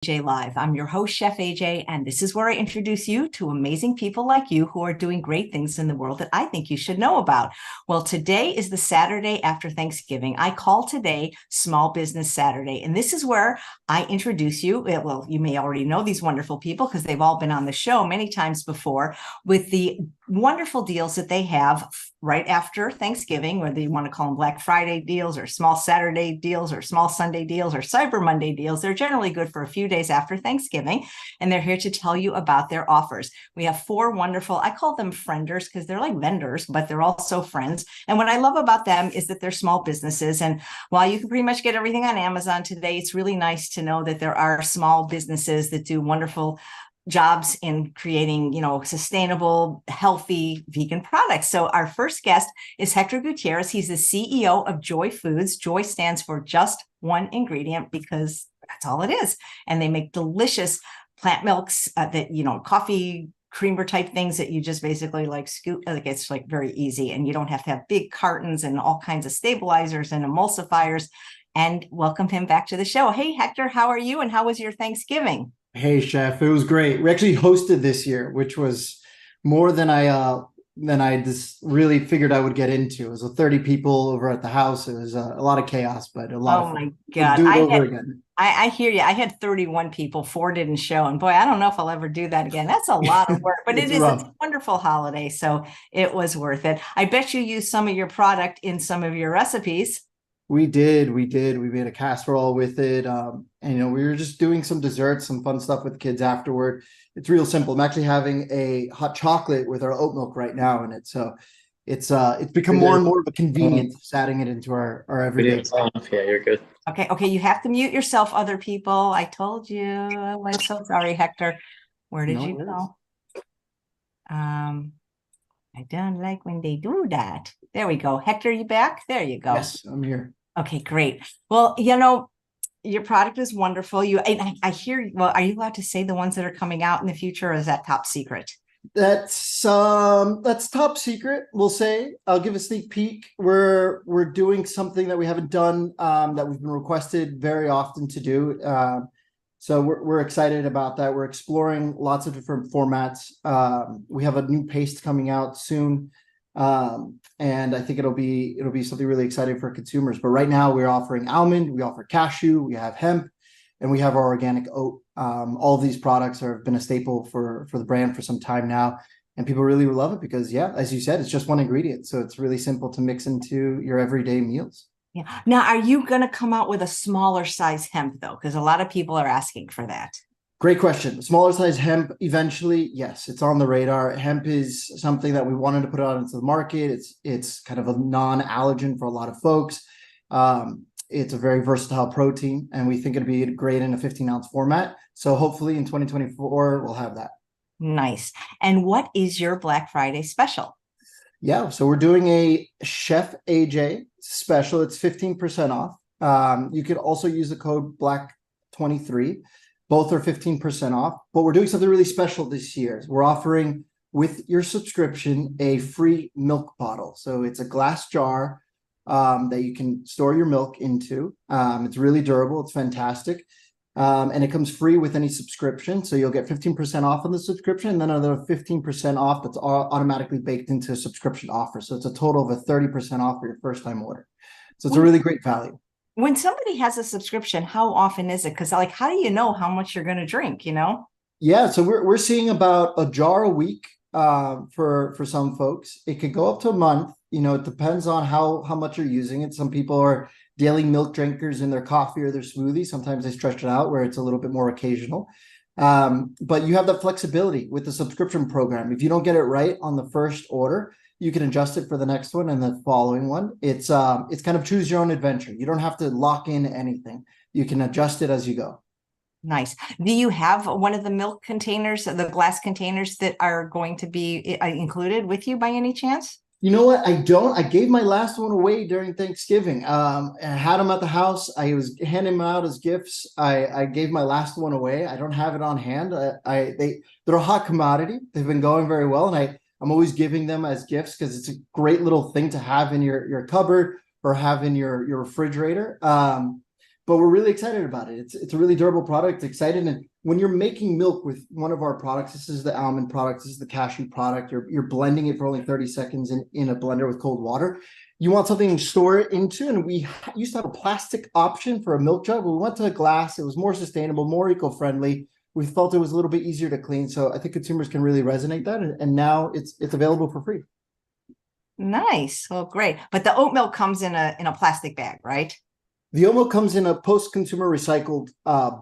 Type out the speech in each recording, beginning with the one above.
AJ Live. I'm your host, Chef AJ, and this is where I introduce you to amazing people like you who are doing great things in the world that I think you should know about. Well, today is the Saturday after Thanksgiving. I call today Small Business Saturday, and this is where I introduce you. Well, you may already know these wonderful people because they've all been on the show many times before with the wonderful deals that they have right after Thanksgiving, whether you want to call them Black Friday deals or Small Saturday deals or Small Sunday deals or Cyber Monday deals. They're generally good for a few days after Thanksgiving, and they're here to tell you about their offers. We have four wonderful, I call them frienders because they're like vendors, but they're also friends. And what I love about them is that they're small businesses. And while you can pretty much get everything on Amazon today, it's really nice to know that there are small businesses that do wonderful jobs in creating, sustainable, healthy vegan products. So our first guest is Hector Gutierrez. He's the CEO of Joy Foods. Joy stands for just one ingredient because that's all it is. And they make delicious plant milks coffee creamer type things that you just basically scoop. It's very easy, and you don't have to have big cartons and all kinds of stabilizers and emulsifiers. And welcome him back to the show. Hey, Hector, how are you? And how was your Thanksgiving? Hey, Chef. It was great. We actually hosted this year, which was more than I just really figured I would get into. It was 30 people over at the house. It was a lot of chaos, but a lot of fun. Oh my God. We'll do it over again. I hear you. I had 31 people, 4 didn't show. And boy, I don't know if I'll ever do that again. That's a lot of work, but it's a wonderful holiday. So it was worth it. I bet you used some of your product in some of your recipes. We did. We made a casserole with it. And, we were just doing some desserts, some fun stuff with the kids afterward. It's real simple. I'm actually having a hot chocolate with our oat milk right now in it. So it's become more and more of a convenience, just adding it into our everyday. Yeah, you're good. Okay. You have to mute yourself, other people. I told you. I'm so sorry, Hector. Where did you go? I don't like when they do that. There we go. Hector, you back? There you go. Yes, I'm here. Okay, great. Well, your product is wonderful. I hear, well, are you allowed to say the ones that are coming out in the future, or is that top secret? That's top secret, we'll say. I'll give a sneak peek. We're doing something that we haven't done, that we've been requested very often to do. So we're excited about that. We're exploring lots of different formats. We have a new paste coming out soon. And I think it'll be something really exciting for consumers. But right now we're offering almond, we offer cashew, we have hemp, and we have our organic oat. All of these products have been a staple for the brand for some time now. And people really love it because, yeah, as you said, it's just one ingredient. So it's really simple to mix into your everyday meals. Yeah. Now, are you going to come out with a smaller size hemp, though? Because a lot of people are asking for that. Great question. Smaller size hemp, eventually, yes, it's on the radar. Hemp is something that we wanted to put out into the market. It's kind of a non-allergen for a lot of folks. It's a very versatile protein, and we think it'd be great in a 15-ounce format. So hopefully in 2024, we'll have that. Nice. And what is your Black Friday special? Yeah, so we're doing a Chef AJ special. It's 15% off. You could also use the code BLACK23. Both are 15% off, but we're doing something really special this year. We're offering, with your subscription, a free milk bottle. So it's a glass jar that you can store your milk into. It's really durable. It's fantastic. And it comes free with any subscription. So you'll get 15% off on the subscription, and then another 15% off that's automatically baked into a subscription offer. So it's a total of a 30% off for your first time order. So it's a really great value. When somebody has a subscription, how often is it? Because how do you know how much you're going to drink, Yeah, so we're seeing about a jar a week for some folks. It could go up to a month. It depends on how much you're using it. Some people are daily milk drinkers in their coffee or their smoothie. Sometimes they stretch it out where it's a little bit more occasional. But you have that flexibility with the subscription program. If you don't get it right on the first order, you can adjust it for the next one and the following one. It's kind of choose your own adventure. You don't have to lock in anything. You can adjust it as you go. Nice. Do you have one of the milk containers, the glass containers that are going to be included with you by any chance? You know what? I don't. I gave my last one away during Thanksgiving. I had them at the house. I was handing them out as gifts. I gave my last one away. I don't have it on hand. They're a hot commodity. They've been going very well, and I'm always giving them as gifts because it's a great little thing to have in your cupboard or have in your refrigerator. but we're really excited about it. It's a really durable product, excited. And when you're making milk with one of our products, this is the almond product, this is the cashew product, you're blending it for only 30 seconds in a blender with cold water. You want something to store it into, and we used to have a plastic option for a milk jug. We went to a glass. It was more sustainable, more eco-friendly. We felt it was a little bit easier to clean. So I think consumers can really resonate that. And now it's available for free. Nice. Well, great. But the oat milk comes in a plastic bag, right? The oat milk comes in a post-consumer recycled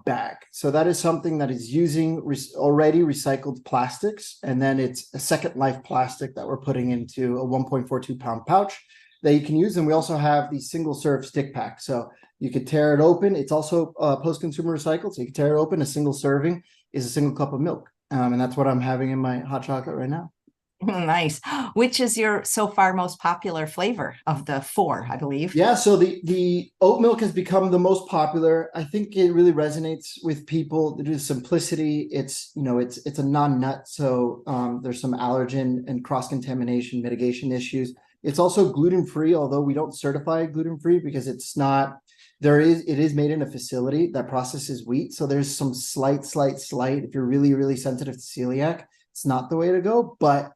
bag. So that is something that is using already recycled plastics. And then it's a second life plastic that we're putting into a 1.42 pound pouch that you can use. And we also have the single serve stick pack. So you could tear it open. It's also post-consumer recycled. So you can tear it open. A single serving is a single cup of milk. And that's what I'm having in my hot chocolate right now. Nice. Which is your so far most popular flavor of the 4, I believe? Yeah, so the oat milk has become the most popular. I think it really resonates with people due to simplicity. It's a non-nut, so there's some allergen and cross-contamination mitigation issues. It's also gluten-free, although we don't certify gluten-free because it's not. It is made in a facility that processes wheat, so there's some slight. If you're really, really sensitive to celiac, it's not the way to go, but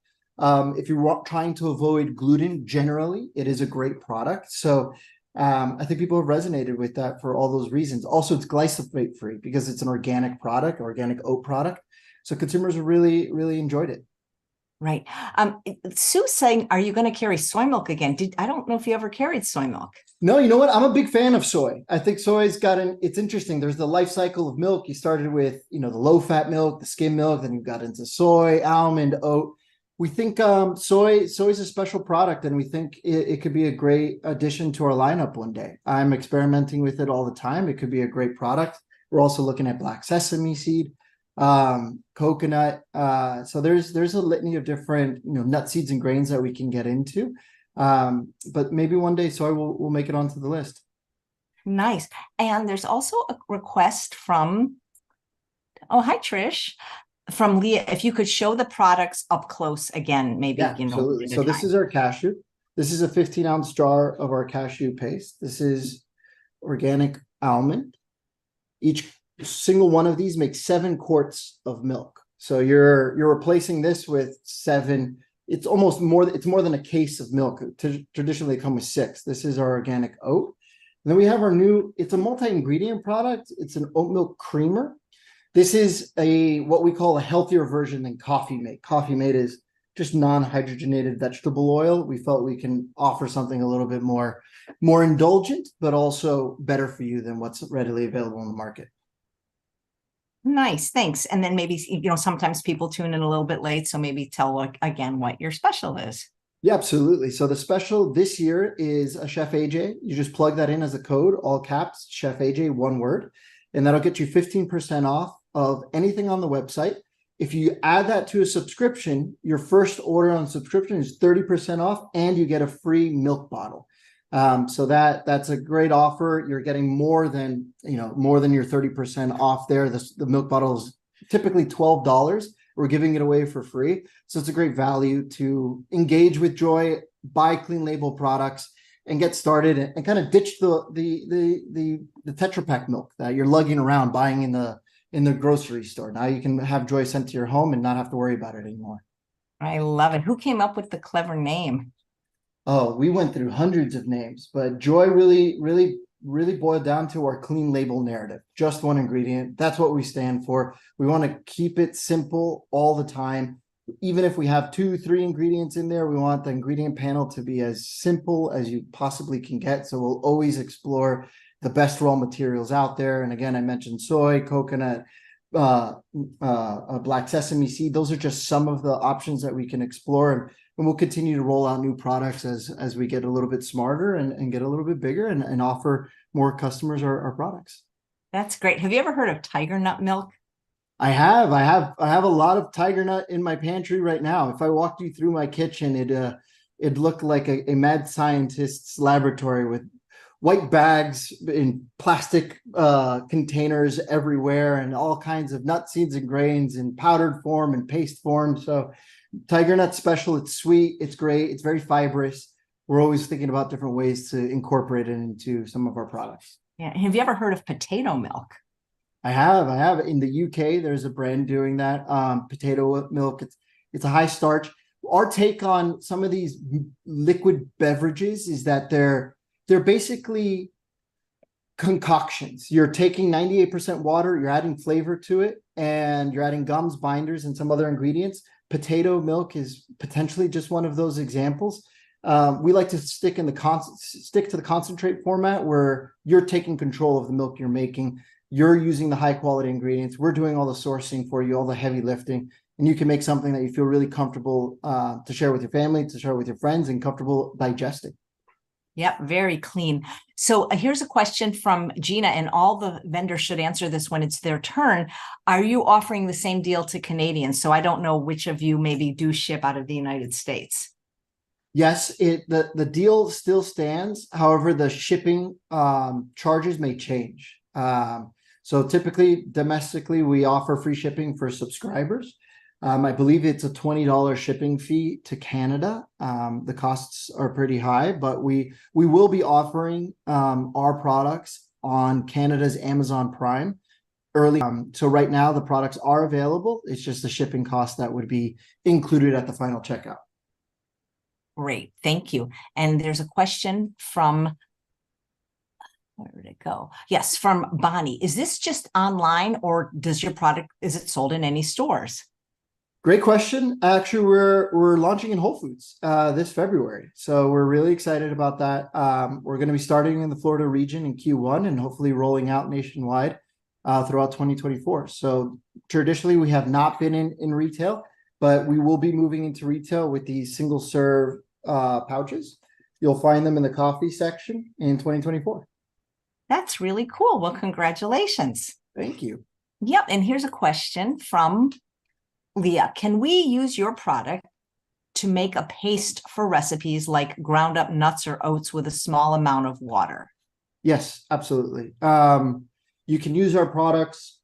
if you're trying to avoid gluten, generally, it is a great product. So I think people have resonated with that for all those reasons. Also, it's glyphosate free because it's an organic product, organic oat product. So consumers have really, really enjoyed it. Right. Sue's saying, are you going to carry soy milk again? I don't know if you ever carried soy milk. No, you know what? I'm a big fan of soy. I think soy's it's interesting. There's the life cycle of milk. You started with, the low fat milk, the skim milk, then you got into soy, almond, oat. We think soy is a special product, and we think it could be a great addition to our lineup one day. I'm experimenting with it all the time. It could be a great product. We're also looking at black sesame seed, coconut. So there's a litany of different nut seeds and grains that we can get into. But maybe one day soy will make it onto the list. Nice. And there's also a request from, oh, hi, Trish. From Leah, if you could show the products up close again, maybe. Yeah, absolutely. So this is our cashew. This is a 15-ounce jar of our cashew paste. This is organic almond. Each single one of these makes 7 quarts of milk. So you're replacing this with 7. It's almost more. It's more than a case of milk. Traditionally, they come with 6. This is our organic oat. And then we have our new. It's a multi-ingredient product. It's an oat milk creamer. This is what we call a healthier version than Coffee Mate. Coffee Mate is just non-hydrogenated vegetable oil. We felt we can offer something a little bit more indulgent, but also better for you than what's readily available in the market. Nice, thanks. And then maybe, sometimes people tune in a little bit late, so maybe tell again what your special is. Yeah, absolutely. So the special this year is a Chef AJ. You just plug that in as a code, all caps, Chef AJ, one word, and that'll get you 15% off of anything on the website. If you add that to a subscription, your first order on subscription is 30% off, and you get a free milk bottle. So that's a great offer. You're getting more than your 30% off there. The milk bottle is typically $12. We're giving it away for free. So it's a great value to engage with Joy, buy clean label products, and get started and kind of ditch the Tetra Pak milk that you're lugging around buying in the grocery store. Now you can have Joy sent to your home and not have to worry about it anymore. I love it. Who came up with the clever name? Oh, we went through hundreds of names, but Joy really boiled down to our clean label narrative. Just one ingredient. That's what we stand for. We want to keep it simple all the time. Even if we have 2-3 ingredients in there, we want the ingredient panel to be as simple as you possibly can get. So we'll always explore the best raw materials out there. And again, I mentioned soy, coconut, black sesame seed. Those are just some of the options that we can explore. And we'll continue to roll out new products as we get a little bit smarter and get a little bit bigger and offer more customers our products. That's great. Have you ever heard of tiger nut milk? I have a lot of tiger nut in my pantry right now. If I walked you through my kitchen, it'd look like a mad scientist's laboratory with white bags in plastic containers everywhere and all kinds of nut seeds and grains in powdered form and paste form. So tiger nut special, it's sweet, it's great, it's very fibrous. We're always thinking about different ways to incorporate it into some of our products. Yeah. Have you ever heard of potato milk? I have. I have. In the UK, there's a brand doing that. Potato milk. It's a high starch. Our take on some of these liquid beverages is that they're basically concoctions. You're taking 98% water, you're adding flavor to it, and you're adding gums, binders, and some other ingredients. Potato milk is potentially just one of those examples. We like to stick to the concentrate format where you're taking control of the milk you're making. You're using the high quality ingredients. We're doing all the sourcing for you, all the heavy lifting, and you can make something that you feel really comfortable to share with your family, to share with your friends, and comfortable digesting. Yep, very clean. So here's a question from Gina, and all the vendors should answer this when it's their turn. Are you offering the same deal to Canadians? So I don't know which of you maybe do ship out of the United States. Yes, the deal still stands. However, the shipping charges may change. So typically, domestically, we offer free shipping for subscribers. I believe it's a $20 shipping fee to Canada. The costs are pretty high, but we will be offering our products on Canada's Amazon Prime early. So right now, the products are available. It's just the shipping cost that would be included at the final checkout. Great, thank you. And there's a question from, where did it go? Yes, from Bonnie. Is this just online, or does your product, is it sold in any stores? Great question. Actually, we're launching in Whole Foods this February, so we're really excited about that. We're going to be starting in the Florida region in Q1 and hopefully rolling out nationwide throughout 2024. So traditionally, we have not been in retail, but we will be moving into retail with these single serve pouches. You'll find them in the coffee section in 2024. That's really cool. Well, congratulations. Thank you. Yep. And here's a question from Leah. Can we use your product to make a paste for recipes like ground up nuts or oats with a small amount of water? Yes, absolutely. You can use our products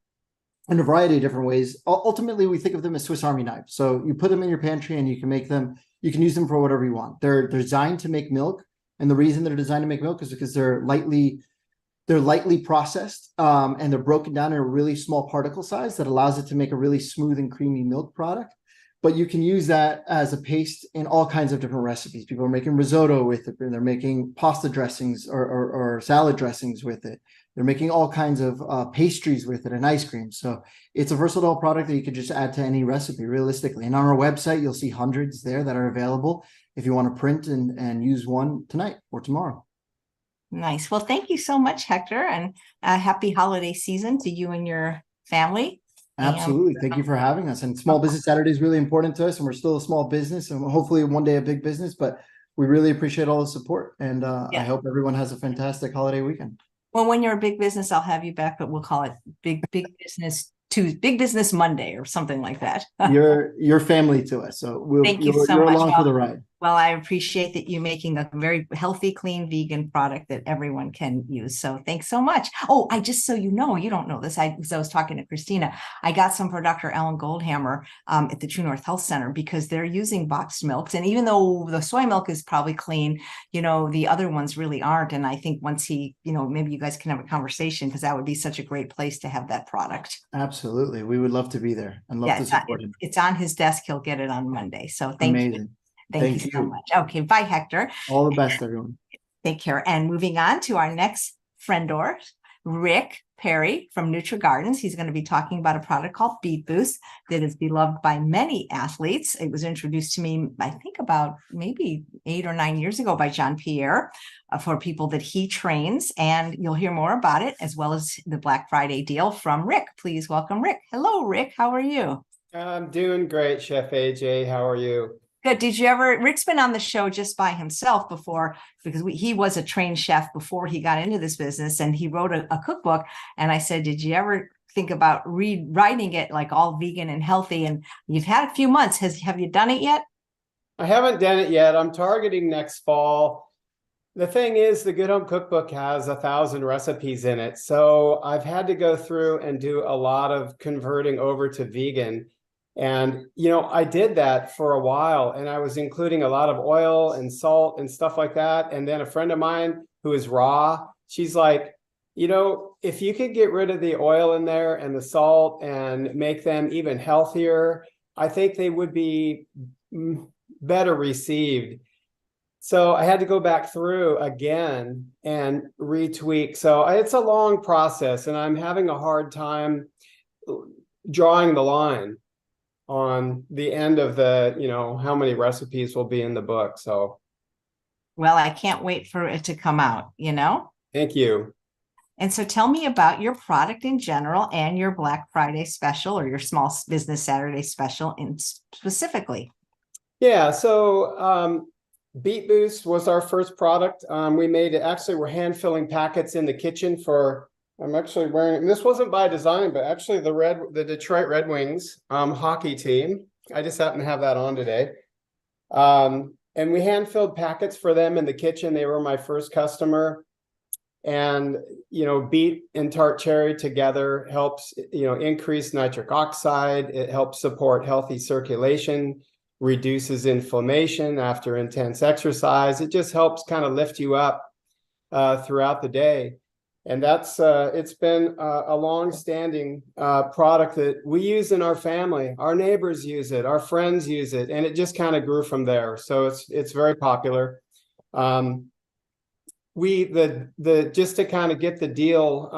in a variety of different ways. Ultimately, we think of them as Swiss Army knives. So you put them in your pantry and you can make them, you can use them for whatever you want. They're designed to make milk. And the reason they're designed to make milk is because they're lightly processed and they're broken down in a really small particle size that allows it to make a really smooth and creamy milk product. But you can use that as a paste in all kinds of different recipes. People are making risotto with it, and they're making pasta dressings or salad dressings with it. They're making all kinds of pastries with it and ice cream. So it's a versatile product that you could just add to any recipe realistically. And on our website, you'll see hundreds there that are available if you want to print and use one tonight or tomorrow. Nice. Well, thank you so much, Hector, and happy holiday season to you and your family. Absolutely. Thank you for having us. And Small Business Saturday is really important to us, and we're still a small business and hopefully one day a big business, but we really appreciate all the support. And I hope everyone has a fantastic holiday weekend. Well, when you're a big business, I'll have you back, but we'll call it Big Business Monday or something like that. You're family to us, so Thank you so much. Along for the ride. Well, I appreciate that you making a very healthy, clean, vegan product that everyone can use. So thanks so much. Oh, I just, so you know, you don't know this. Because I was talking to Christina, I got some for Dr. Ellen Goldhammer at the True North Health Center because they're using boxed milks. And even though the soy milk is probably clean, you know, the other ones really aren't. And I think once he, you know, maybe you guys can have a conversation because that would be such a great place to have that product. Absolutely. We would love to be there and love to support him. It's on his desk. He'll get it on Monday. So thank you. Thank you so much. Okay. Bye, Hector. All the best, everyone. Take care. And moving on to our next friendor, Rick Perry from NutriGardens. He's going to be talking about a product called Beet Boost that is beloved by many athletes. It was introduced to me, I think, about maybe 8 or 9 years ago by John Pierre for people that he trains. And you'll hear more about it, as well as the Black Friday deal from Rick. Please welcome Rick. Hello, Rick. How are you? I'm doing great, Chef AJ. How are you? Good. Did you ever, Rick's been on the show just by himself before, because he was a trained chef before he got into this business, and he wrote a cookbook. And I said, did you ever think about rewriting it like all vegan and healthy? And you've had a few months. Have you done it yet? I haven't done it yet. I'm targeting next fall. The thing is, the Good Home Cookbook has 1,000 recipes in it. So I've had to go through and do a lot of converting over to vegan. And, you know, I did that for a while, and I was including a lot of oil and salt and stuff like that. And then a friend of mine who is raw, she's like, if you could get rid of the oil in there and the salt and make them even healthier, I think they would be better received. So I had to go back through again and retweak. So it's a long process, and I'm having a hard time drawing the line on the end of the, how many recipes will be in the book. So, well, I can't wait for it to come out, Thank you. And so tell me about your product in general and your Black Friday special or your Small Business Saturday special specifically. Yeah, so Beet Boost was our first product. We made it, actually, we're hand filling packets in the kitchen for, I'm actually wearing, this wasn't by design, but actually the Detroit Red Wings hockey team. I just happen to have that on today. And we hand filled packets for them in the kitchen. They were my first customer. And, beet and tart cherry together helps, increase nitric oxide. It helps support healthy circulation, reduces inflammation after intense exercise. It just helps kind of lift you up throughout the day. And that's it's been a long-standing product that we use in our family. Our neighbors use it, our friends use it, and it just kind of grew from there. So it's very popular. Just to kind of get the deal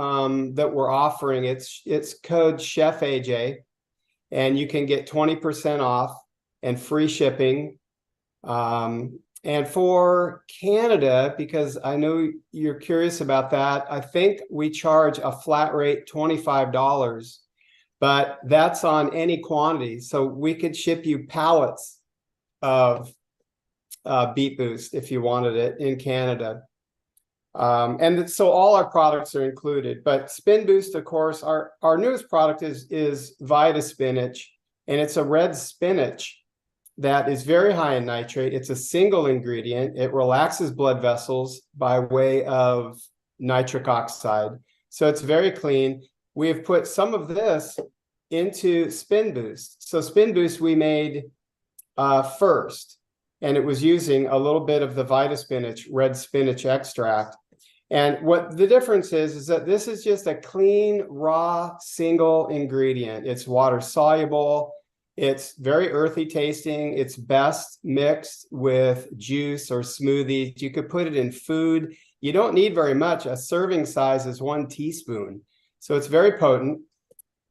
that we're offering, it's code CHEFAJ, and you can get 20% off and free shipping. And for Canada, because I know you're curious about that, I think we charge a flat rate $25, but that's on any quantity. So we could ship you pallets of Beet Boost if you wanted it in Canada. And so all our products are included, but Spin Boost, of course, our newest product is Vita Spinach, and it's a red spinach that is very high in nitrate. It's a single ingredient. It relaxes blood vessels by way of nitric oxide. So it's very clean. We have put some of this into Spin Boost. So Spin Boost we made first, and it was using a little bit of the Vita Spinach, red spinach extract. And what the difference is that this is just a clean, raw, single ingredient. It's water soluble. It's very earthy tasting. It's best mixed with juice or smoothies. You could put it in food. You don't need very much. A serving size is 1 teaspoon. So it's very potent.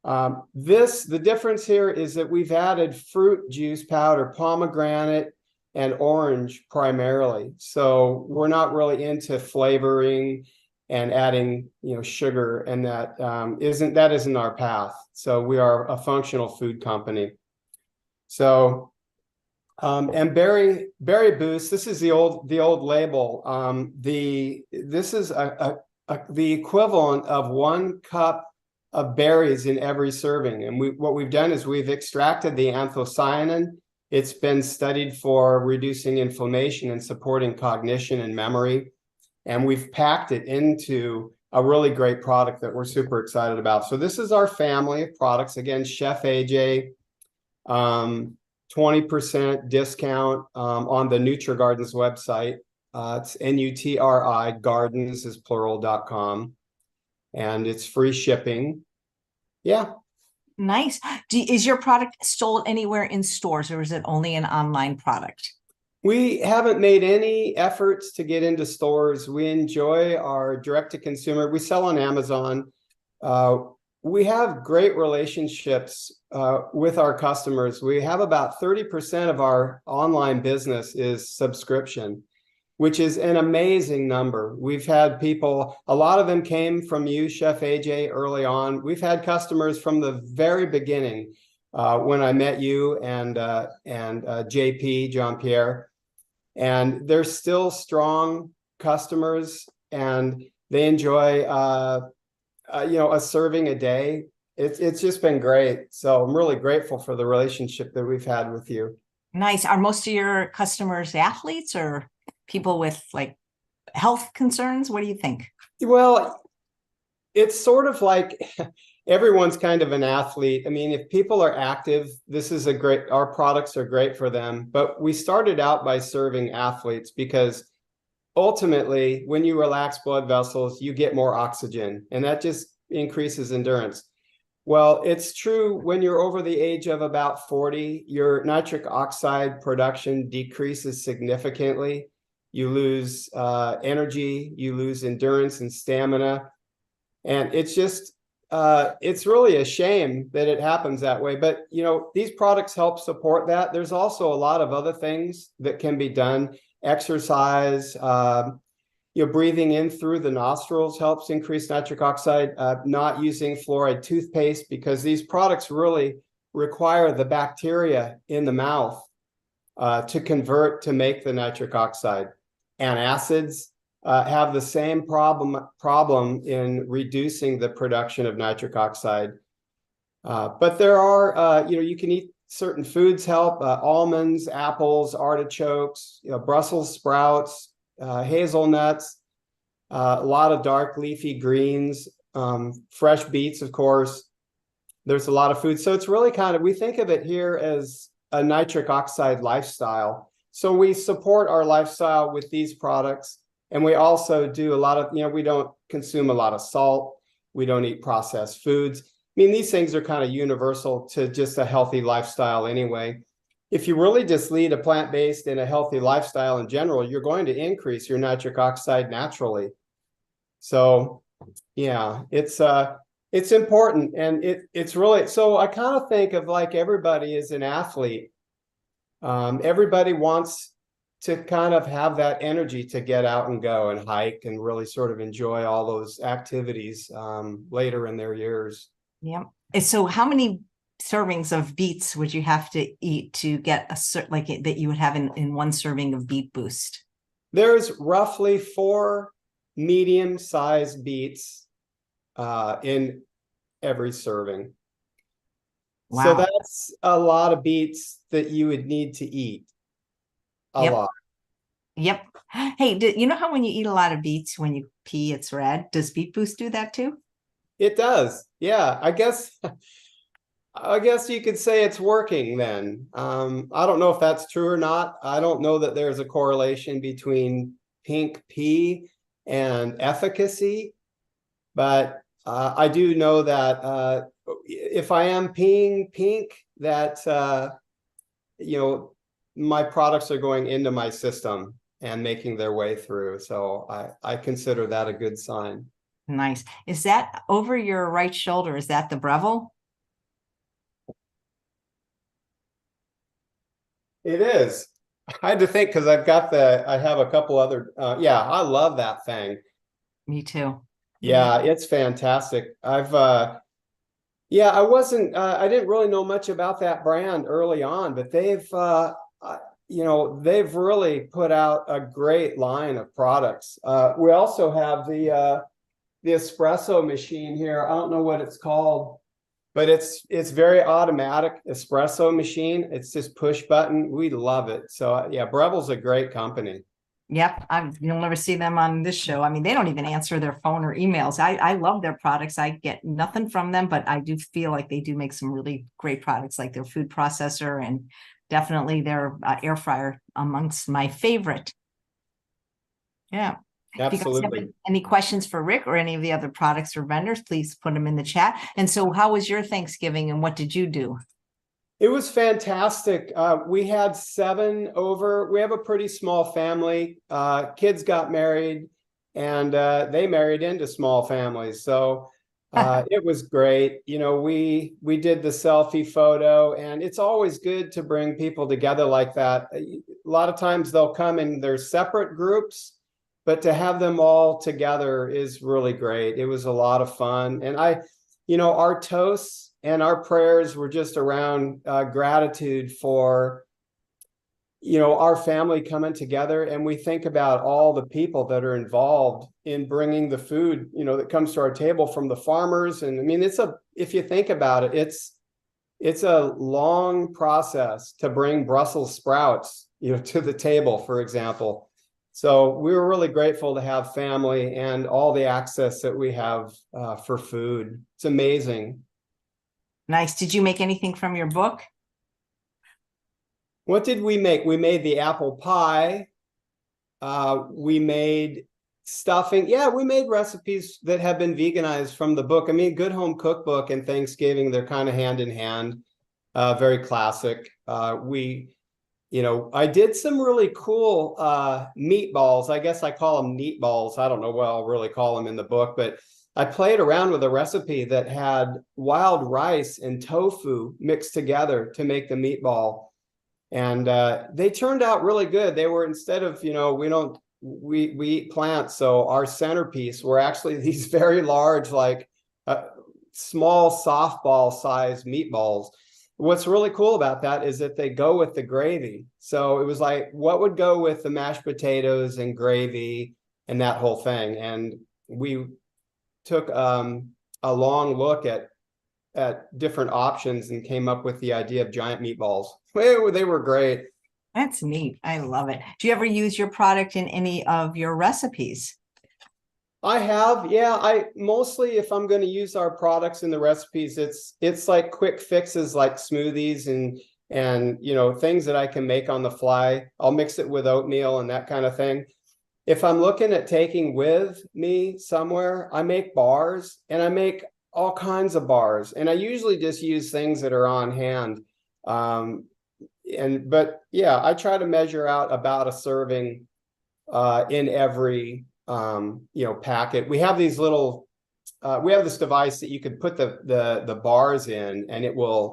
The difference here is that we've added fruit juice powder, pomegranate and orange primarily. So we're not really into flavoring and adding, sugar, and that isn't our path. So we are a functional food company. So, and berry boost. This is the old label. This is the equivalent of 1 cup of berries in every serving. And what we've done is we've extracted the anthocyanin. It's been studied for reducing inflammation and supporting cognition and memory. And we've packed it into a really great product that we're super excited about. So this is our family of products. Again, Chef AJ. 20% discount on the NutriGardens website. It's NUTRI, gardens is plural.com, and it's free shipping. Yeah. Nice. Is your product sold anywhere in stores, or is it only an online product? We haven't made any efforts to get into stores. We enjoy our direct-to-consumer. We sell on Amazon. We have great relationships with our customers. We have about 30% of our online business is subscription, which is an amazing number. We've had people, a lot of them came from you, Chef AJ, early on. We've had customers from the very beginning when I met you and JP, Jean-Pierre, and they're still strong customers, and they enjoy a serving a day. It's just been great. So I'm really grateful for the relationship that we've had with you. Nice. Are most of your customers athletes or people with like health concerns? What do you think? Well, it's sort of like everyone's kind of an athlete. I mean, if people are active, our products are great for them. But we started out by serving athletes because ultimately, when you relax blood vessels, you get more oxygen, and that just increases endurance. Well, it's true when you're over the age of about 40, your nitric oxide production decreases significantly. You lose energy, you lose endurance and stamina. And it's just, it's really a shame that it happens that way. But, you know, these products help support that. There's also a lot of other things that can be done. Exercise, you know, breathing in through the nostrils helps increase nitric oxide. Not using fluoride toothpaste, because these products really require the bacteria in the mouth to convert to make the nitric oxide. Antacids have the same problem in reducing the production of nitric oxide. But there are, you know, you can eat certain foods help, almonds, apples, artichokes, you know, Brussels sprouts, hazelnuts, a lot of dark leafy greens, fresh beets, of course. There's a lot of food. So it's really kind of, we think of it here as a nitric oxide lifestyle. So we support our lifestyle with these products. And we also do a lot of, you know, we don't consume a lot of salt. We don't eat processed foods. I mean, these things are kind of universal to just a healthy lifestyle anyway. If you really just lead a plant-based and a healthy lifestyle in general, you're going to increase your nitric oxide naturally. So yeah, it's important. And it's really, so I kind of think of like everybody is an athlete. Everybody wants to kind of have that energy to get out and go and hike and really sort of enjoy all those activities later in their years. Yeah. So how many servings of beets would you have to eat to get a like that you would have in one serving of Beet Boost? There's roughly 4 medium-sized beets in every serving. Wow. So that's a lot of beets that you would need to eat. A lot. Yep. Hey, you know how when you eat a lot of beets, when you pee, it's red? Does Beet Boost do that too? It does. Yeah, I guess you could say it's working then. I don't know if that's true or not. I don't know that there's a correlation between pink pee and efficacy, but I do know that if I am peeing pink, that you know, my products are going into my system and making their way through. So I consider that a good sign. Nice. Is that over your right shoulder? Is that the Breville? It is. I had to think because I have a couple other, yeah, I love that thing. Me too. Yeah, it's fantastic. Yeah, I didn't really know much about that brand early on, but they've, you know, they've really put out a great line of products. We also have the espresso machine here. I don't know what it's called, but it's very automatic espresso machine. It's just push button. We love it. So yeah, Breville's a great company. Yep. You'll never see them on this show. I mean, they don't even answer their phone or emails. I love their products. I get nothing from them, but I do feel like they do make some really great products, like their food processor and definitely their air fryer amongst my favorite. Yeah. Absolutely. If you guys have any questions for Rick or any of the other products or vendors, please put them in the chat. And so how was your Thanksgiving and what did you do? It was fantastic. We had 7 over. We have a pretty small family. Kids got married and they married into small families. So it was great. You know, we did the selfie photo, and it's always good to bring people together like that. A lot of times they'll come in their separate groups, but to have them all together is really great. It was a lot of fun. And you know, our toasts and our prayers were just around gratitude for, you know, our family coming together. And we think about all the people that are involved in bringing the food, you know, that comes to our table from the farmers. And I mean, if you think about it, it's a long process to bring Brussels sprouts, you know, to the table, for example. So we were really grateful to have family and all the access that we have for food. It's amazing. Nice. Did you make anything from your book? What did we make? We made the apple pie. We made stuffing. Yeah, we made recipes that have been veganized from the book. I mean, Good Home Cookbook and Thanksgiving, they're kind of hand in hand, very classic. I did some really cool meatballs. I guess I call them meatballs. I don't know what I'll really call them in the book, but I played around with a recipe that had wild rice and tofu mixed together to make the meatball. And they turned out really good. They were, instead of, we eat plants. So our centerpiece were actually these very large, like small softball sized meatballs. What's really cool about that is that they go with the gravy. So it was like, what would go with the mashed potatoes and gravy and that whole thing? And we took a long look at different options and came up with the idea of giant meatballs. They were great. That's neat. I love it. Do you ever use your product in any of your recipes? I have, yeah. I mostly, if I'm going to use our products in the recipes, it's like quick fixes, like smoothies and things that I can make on the fly. I'll mix it with oatmeal and that kind of thing. If I'm looking at taking with me somewhere, I make bars, and I make all kinds of bars, and I usually just use things that are on hand. But yeah, I try to measure out about a serving in every packet. We have these little we have this device that you could put the bars in, and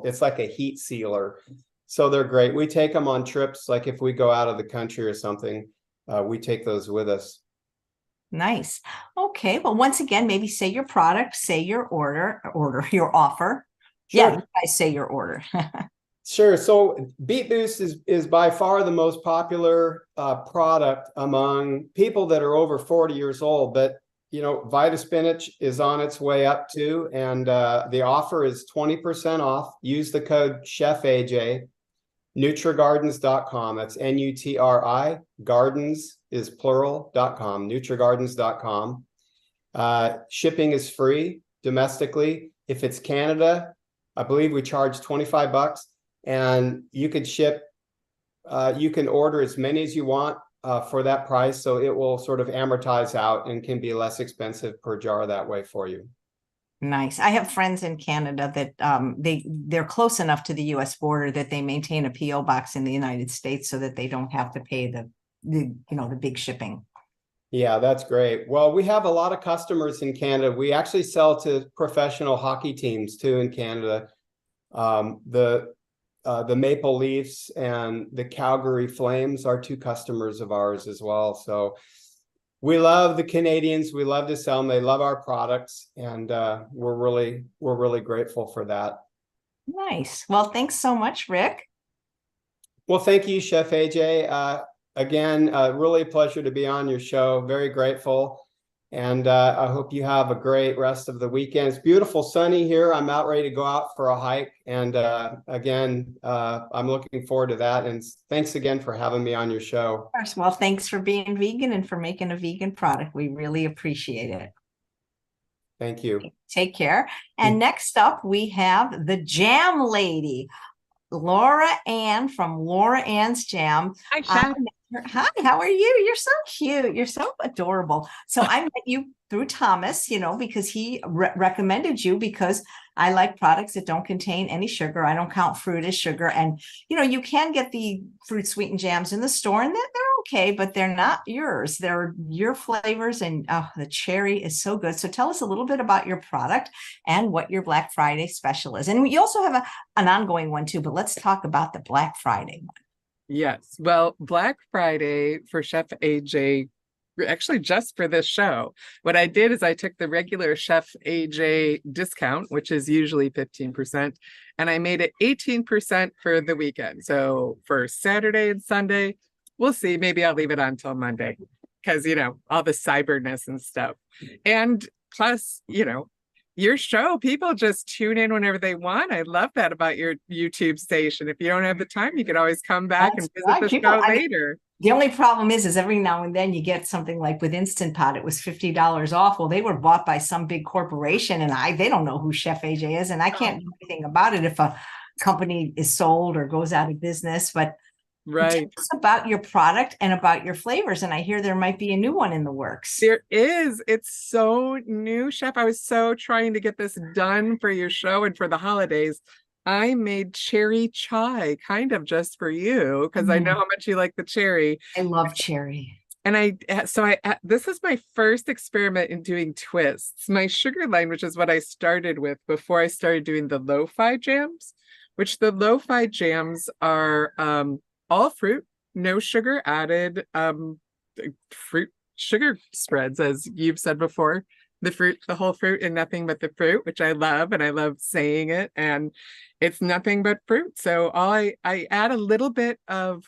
it's like a heat sealer. So they're great. We take them on trips, like if we go out of the country or something, we take those with us. Nice. Okay. Well, once again, maybe say your product, say your your offer. Sure. Yeah, I say your order. Sure. So Beet Boost is by far the most popular product among people that are over 40 years old. But, Vita Spinach is on its way up too. And the offer is 20% off. Use the code ChefAJ, NutriGardens.com. That's NUTRI. Gardens is plural.com, NutriGardens.com. Shipping is free domestically. If it's Canada, I believe we charge $25. And you could you can order as many as you want for that price. So it will sort of amortize out and can be less expensive per jar that way for you. Nice. I have friends in Canada that they're close enough to the US border that they maintain a PO box in the United States so that they don't have to pay the big shipping. Yeah, that's great. Well, we have a lot of customers in Canada. We actually sell to professional hockey teams too in Canada. The Maple Leafs and the Calgary Flames are two customers of ours as well. So we love the Canadians. We love to sell them. They love our products, and we're really grateful for that. Nice. Well, thanks so much, Rick. Well, thank you, Chef AJ. Again, really a pleasure to be on your show. Very grateful. And I hope you have a great rest of the weekend. It's beautiful, sunny here. I'm out ready to go out for a hike. And again, I'm looking forward to that. And thanks again for having me on your show. Of course. Well, thanks for being vegan and for making a vegan product. We really appreciate it. Thank you. Take care. And next up, we have the Jam Lady, Laura Ann from Laura Ann's Jam. Hi, Chef. Hi, how are you? You're so cute. You're so adorable. So I met you through Thomas, because he recommended you, because I like products that don't contain any sugar. I don't count fruit as sugar. And, you can get the fruit sweetened jams in the store, and they're okay, but they're not yours. They're your flavors, and the cherry is so good. So tell us a little bit about your product and what your Black Friday special is. And you also have an ongoing one too, but let's talk about the Black Friday one. Yes. Well, Black Friday for Chef AJ, actually just for this show, what I did is I took the regular Chef AJ discount, which is usually 15%, and I made it 18% for the weekend. So for Saturday and Sunday, we'll see. Maybe I'll leave it on until Monday because, all the cyberness and stuff. And plus, your show, people just tune in whenever they want. I love that about your YouTube station. If you don't have the time, you can always come back and visit the show later. The only problem is every now and then you get something like with Instant Pot, it was $50 off. Well, they were bought by some big corporation, and they don't know who Chef AJ is, and I can't do anything about it if a company is sold or goes out of business. But Right. Tell us about your product and about your flavors. And I hear there might be a new one in the works. There is. It's so new, Chef. I was so trying to get this done for your show and for the holidays. I made cherry chai kind of just for you because I know how much you like the cherry. I love cherry. And this is my first experiment in doing twists. My sugar line, which is what I started with before I started doing the lo-fi jams, which the lo-fi jams are all fruit, no sugar added, fruit sugar spreads, as you've said before, the whole fruit and nothing but the fruit, which I love, and I love saying it, and it's nothing but fruit. So I add a little bit of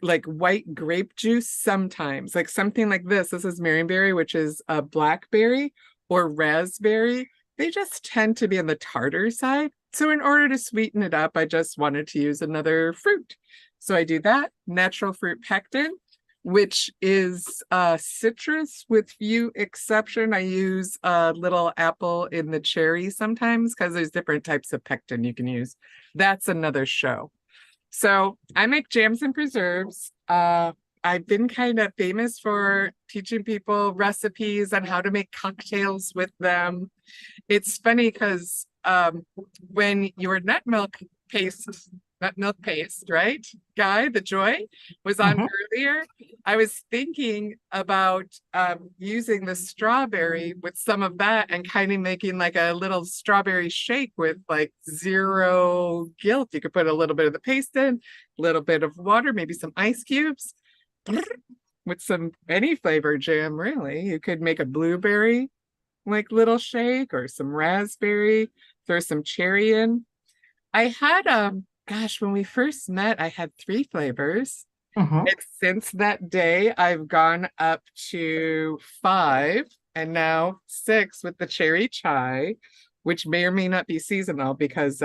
like white grape juice sometimes, like something like this is marionberry, which is a blackberry, or raspberry. They just tend to be on the tartar side. So in order to sweeten it up, I just wanted to use another fruit. So I do that. Natural fruit pectin, which is citrus with few exception. I use a little apple in the cherry sometimes because there's different types of pectin you can use. That's another show. So I make jams and preserves. I've been kind of famous for teaching people recipes on how to make cocktails with them. It's funny because when your nut milk paste, right? Guy, the Joy, was on earlier, I was thinking about using the strawberry with some of that and kind of making like a little strawberry shake with like zero guilt. You could put a little bit of the paste in, a little bit of water, maybe some ice cubes with some any flavor jam, really. You could make a blueberry like little shake or some raspberry, throw some cherry in. I had gosh, when we first met, I had 3 flavors. And since that day, I've gone up to 5 and now 6 with the cherry chai, which may or may not be seasonal because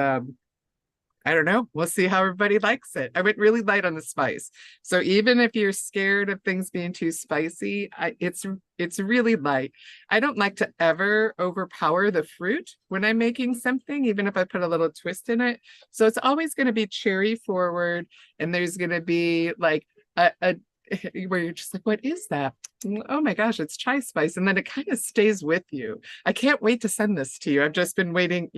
I don't know. We'll see how everybody likes it. I went really light on the spice. So even if you're scared of things being too spicy, it's really light. I don't like to ever overpower the fruit when I'm making something, even if I put a little twist in it. So it's always going to be cherry forward. And there's going to be like a where you're just like, what is that? Oh my gosh, it's chai spice. And then it kind of stays with you. I can't wait to send this to you. I've just been waiting,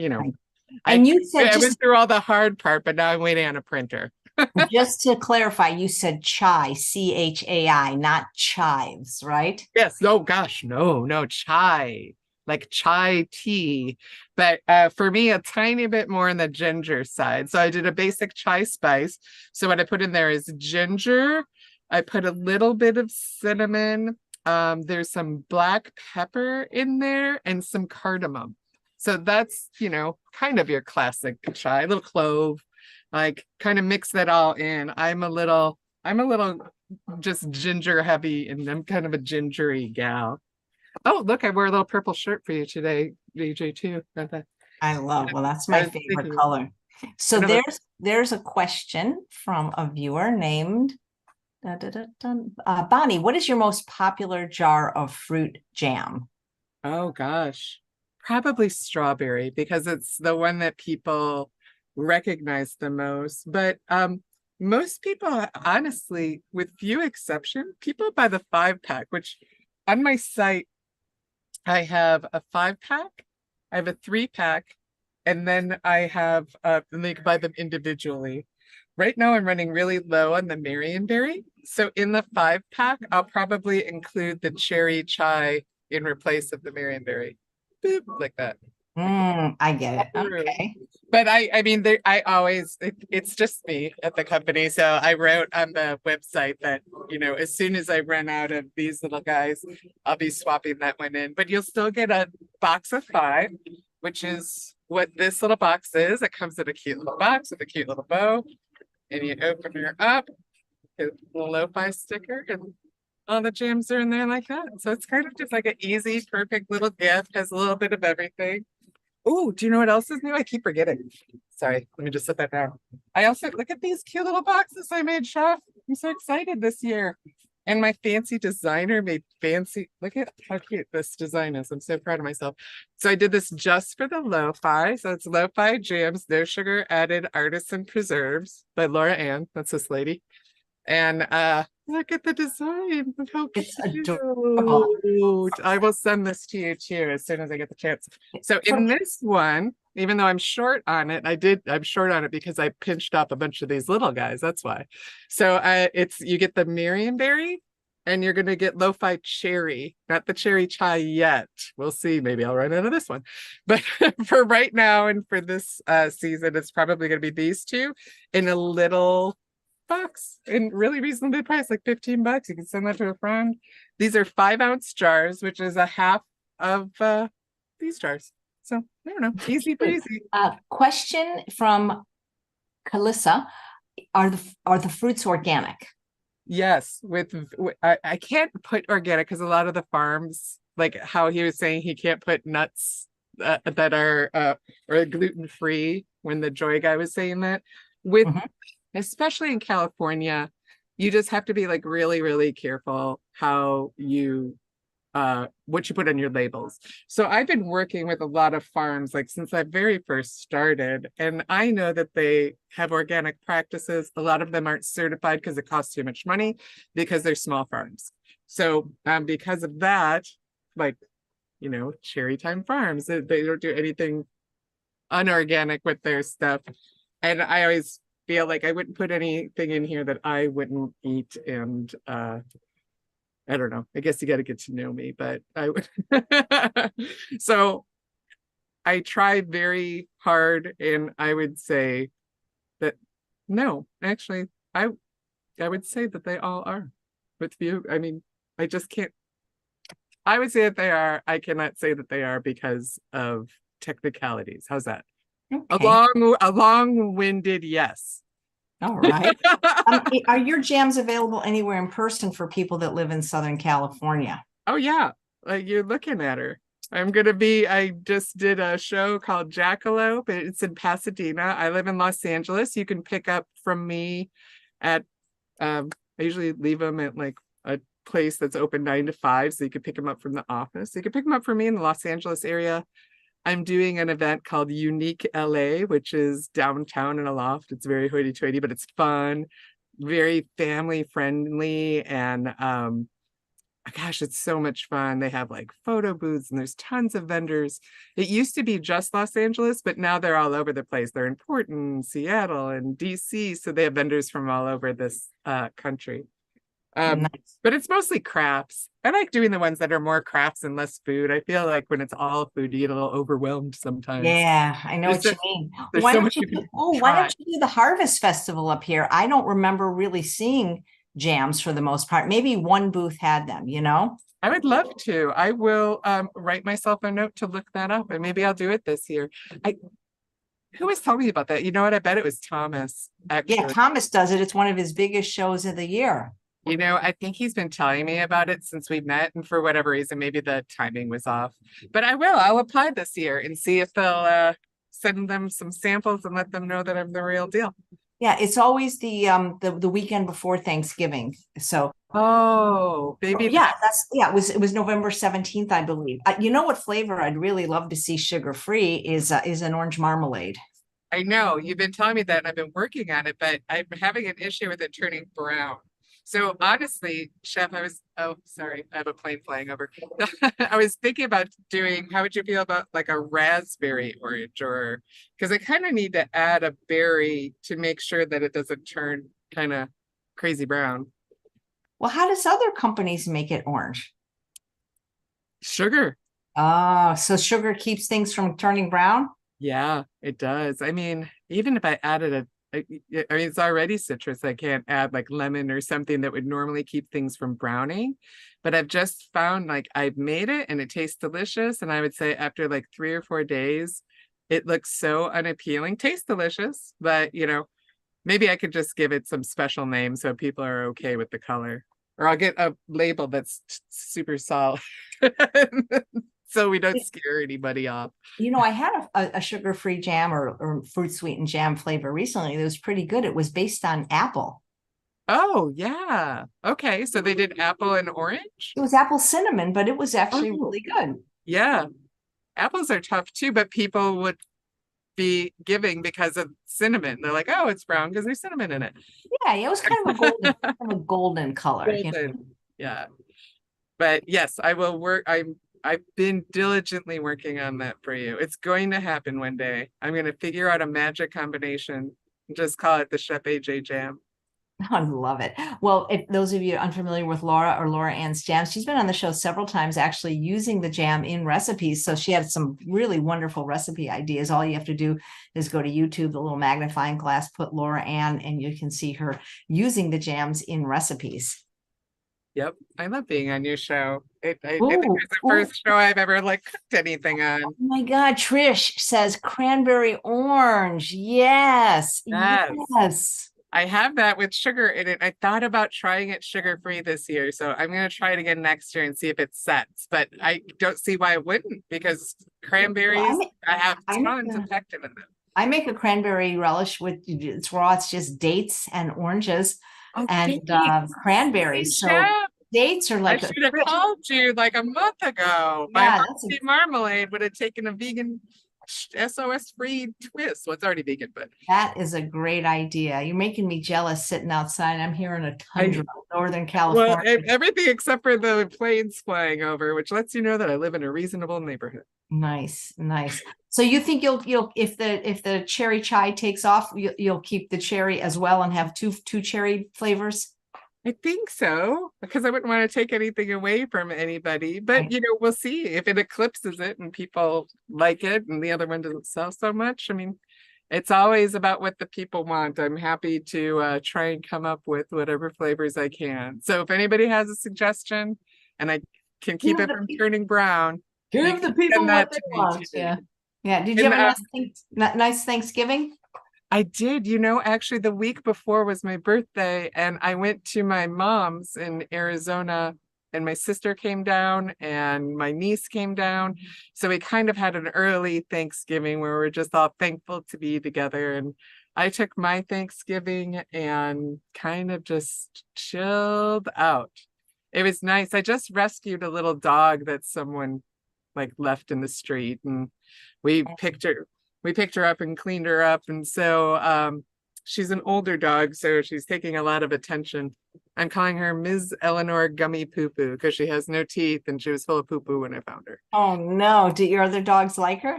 And you said I went through all the hard part, but now I'm waiting on a printer. just to clarify, you said chai, chai, not chives, right? Yes. Oh gosh, no, chai, like chai tea. But for me, a tiny bit more on the ginger side. So I did a basic chai spice. So what I put in there is ginger. I put a little bit of cinnamon. There's some black pepper in there and some cardamom. So that's, kind of your classic chai, a little clove, like kind of mix that all in. I'm a little just ginger heavy, and I'm kind of a gingery gal. Oh, look, I wore a little purple shirt for you today, DJ, too. I love, well, that's my favorite color. So there's a question from a viewer named Bonnie. What is your most popular jar of fruit jam? Oh, gosh. Probably strawberry because it's the one that people recognize the most. But most people, honestly, with few exceptions, people buy the 5-pack, which on my site, I have a 5-pack, I have a 3-pack, and then I have, and they can buy them individually. Right now, I'm running really low on the marionberry. So in the 5-pack, I'll probably include the cherry chai in replace of the marionberry. Boop, like that. I get it. Okay. But I mean, it's just me at the company. So I wrote on the website that, as soon as I run out of these little guys, I'll be swapping that one in. But you'll still get a box of 5, which is what this little box is. It comes in a cute little box with a cute little bow. And you open her up, a little lo-fi sticker, and all the jams are in there like that. So it's kind of just like an easy, perfect little gift. Has a little bit of everything. Oh, do you know what else is new? I keep forgetting. Sorry, let me just set that down. I also look at these cute little boxes I made, Chef. I'm so excited this year. And my fancy designer made fancy, look at how cute this design is. I'm so proud of myself. So I did this just for the lo-fi. So it's lo-fi jams, no sugar added artisan preserves by Laura Ann. That's this lady. And look at the design. Look how It's cute. adorable. I will send this to you too as soon as I get the chance. So in this one, even though I'm short on it, I'm short on it because I pinched up a bunch of these little guys. That's why. So you get the Marionberry and you're gonna get lo-fi cherry, not the cherry chai yet. We'll see. Maybe I'll run out of this one. But for right now and for this season, it's probably gonna be these two in a little box in really reasonably priced, like $15. You can send that to a friend. These are 5-ounce jars, which is a half of these jars. So I don't know, easy breezy. Question from Calissa: Are the fruits organic? Yes, I can't put organic because a lot of the farms, like how he was saying, he can't put nuts that are or gluten-free. When the Joy guy was saying that, with especially in California, you just have to be like really, really careful how you what you put on your labels. So I've been working with a lot of farms like since I very first started, and I know that they have organic practices. A lot of them aren't certified because it costs too much money because they're small farms. So because of that, like, you know, Cherry Time Farms, they don't do anything unorganic with their stuff. And I always feel like I wouldn't put anything in here that I wouldn't eat. And I don't know. I guess you got to get to know me, but I would. So I try very hard, and I would say that no, actually, I would say that they all are. With you, I mean, I just can't. I would say that they are. I cannot say that they are because of technicalities. How's that? Okay. A long-winded yes. All right. Are your jams available anywhere in person for people that live in Southern California? Oh yeah, like you're looking at her. I just did a show called Jackalope. It's in Pasadena. I live in Los Angeles. You can pick up from me at, I usually leave them at like a place that's open 9 to 5. So you can pick them up from the office. You can pick them up from me in the Los Angeles area. I'm doing an event called Unique LA, which is downtown in a loft. It's very hoity-toity, but it's fun, very family friendly, and gosh, it's so much fun. They have like photo booths and there's tons of vendors. It used to be just Los Angeles, but now they're all over the place. They're in Portland, Seattle, and DC. So they have vendors from all over this country. Nice. But it's mostly crafts. I like doing the ones that are more crafts and less food. I feel like when it's all food, you get a little overwhelmed sometimes. Yeah, I know what you mean. Why don't you do the Harvest Festival up here? I don't remember really seeing jams for the most part. Maybe one booth had them, you know? I would love to. I will write myself a note to look that up, and maybe I'll do it this year. Who was telling me about that? You know what? I bet it was Thomas. Actually. Yeah, Thomas does it. It's one of his biggest shows of the year. You know, I think he's been telling me about it since we met, and for whatever reason, maybe the timing was off. But I'll apply this year and see if they'll send them some samples and let them know that I'm the real deal. Yeah, it's always the weekend before Thanksgiving. So baby. Yeah, it was November 17th, I believe. You know what flavor I'd really love to see sugar-free is an orange marmalade. I know you've been telling me that, and I've been working on it, but I'm having an issue with it turning brown. So honestly, Chef, sorry, I have a plane flying over. I was thinking about how would you feel about like a raspberry orange, or because I kind of need to add a berry to make sure that it doesn't turn kind of crazy brown. Well, how does other companies make it orange? Sugar. So sugar keeps things from turning brown? Yeah, it does. I mean, even if I added I mean, it's already citrus. I can't add like lemon or something that would normally keep things from browning. But I've just found like I've made it and it tastes delicious. And I would say after like 3 or 4 days, it looks so unappealing. Tastes delicious, but you know, maybe I could just give it some special name so people are okay with the color. Or I'll get a label that's super solid. So we don't scare anybody off. You know, I had a sugar-free jam or fruit sweetened jam flavor recently that was pretty good. It was based on apple. Oh, yeah. Okay. So they did apple and orange? It was apple cinnamon, but it was actually Oh. really good. Yeah. Apples are tough too, but people would be giving because of cinnamon. They're like, oh, it's brown because there's cinnamon in it. Yeah, it was kind of a golden, kind of a golden color. You know? Golden. Yeah. But yes, I will work. I've been diligently working on that for you. It's going to happen one day. I'm going to figure out a magic combination and just call it the Chef AJ Jam. I love it. Well, if those of you unfamiliar with Laura or Laura Ann's jam, she's been on the show several times actually using the jam in recipes. So she had some really wonderful recipe ideas. All you have to do is go to YouTube, the little magnifying glass, put Laura Ann, and you can see her using the jams in recipes. Yep. I love being on your show. I think Ooh, it's the first show I've ever like cooked anything on. Oh my God, Trish says cranberry orange. Yes. Yes. Yes. I have that with sugar in it. I thought about trying it sugar-free this year, so I'm going to try it again next year and see if it sets. But I don't see why it wouldn't, because cranberries, I have tons of pectin in them. I make a cranberry relish with, it's raw, it's just dates and oranges and cranberries. So dates are like I should have called you like a month ago. My heartseed marmalade would have taken a vegan SOS free twist. Well, it's already vegan, but that is a great idea. You're making me jealous sitting outside. I'm here in a tundra, Northern California. Well, everything except for the planes flying over, which lets you know that I live in a reasonable neighborhood. Nice, nice. So you think you'll if the cherry chai takes off, you'll keep the cherry as well and have two cherry flavors? I think so, because I wouldn't want to take anything away from anybody, but Right. you know, we'll see if it eclipses it and people like it and the other one doesn't sell so much. I mean, it's always about what the people want. I'm happy to try and come up with whatever flavors I can. So if anybody has a suggestion and I can keep it from turning brown, Give the people what they want. Yeah. Yeah. Did you have a nice Thanksgiving? I did. You know, actually, the week before was my birthday, and I went to my mom's in Arizona, and my sister came down, and my niece came down. So we kind of had an early Thanksgiving where we're just all thankful to be together. And I took my Thanksgiving and kind of just chilled out. It was nice. I just rescued a little dog that someone like left in the street, and we picked her up and cleaned her up. And so she's an older dog, so she's taking a lot of attention. I'm calling her Ms. Eleanor Gummy Poo Poo because she has no teeth and she was full of poo poo when I found her. Oh no. Do your other dogs like her?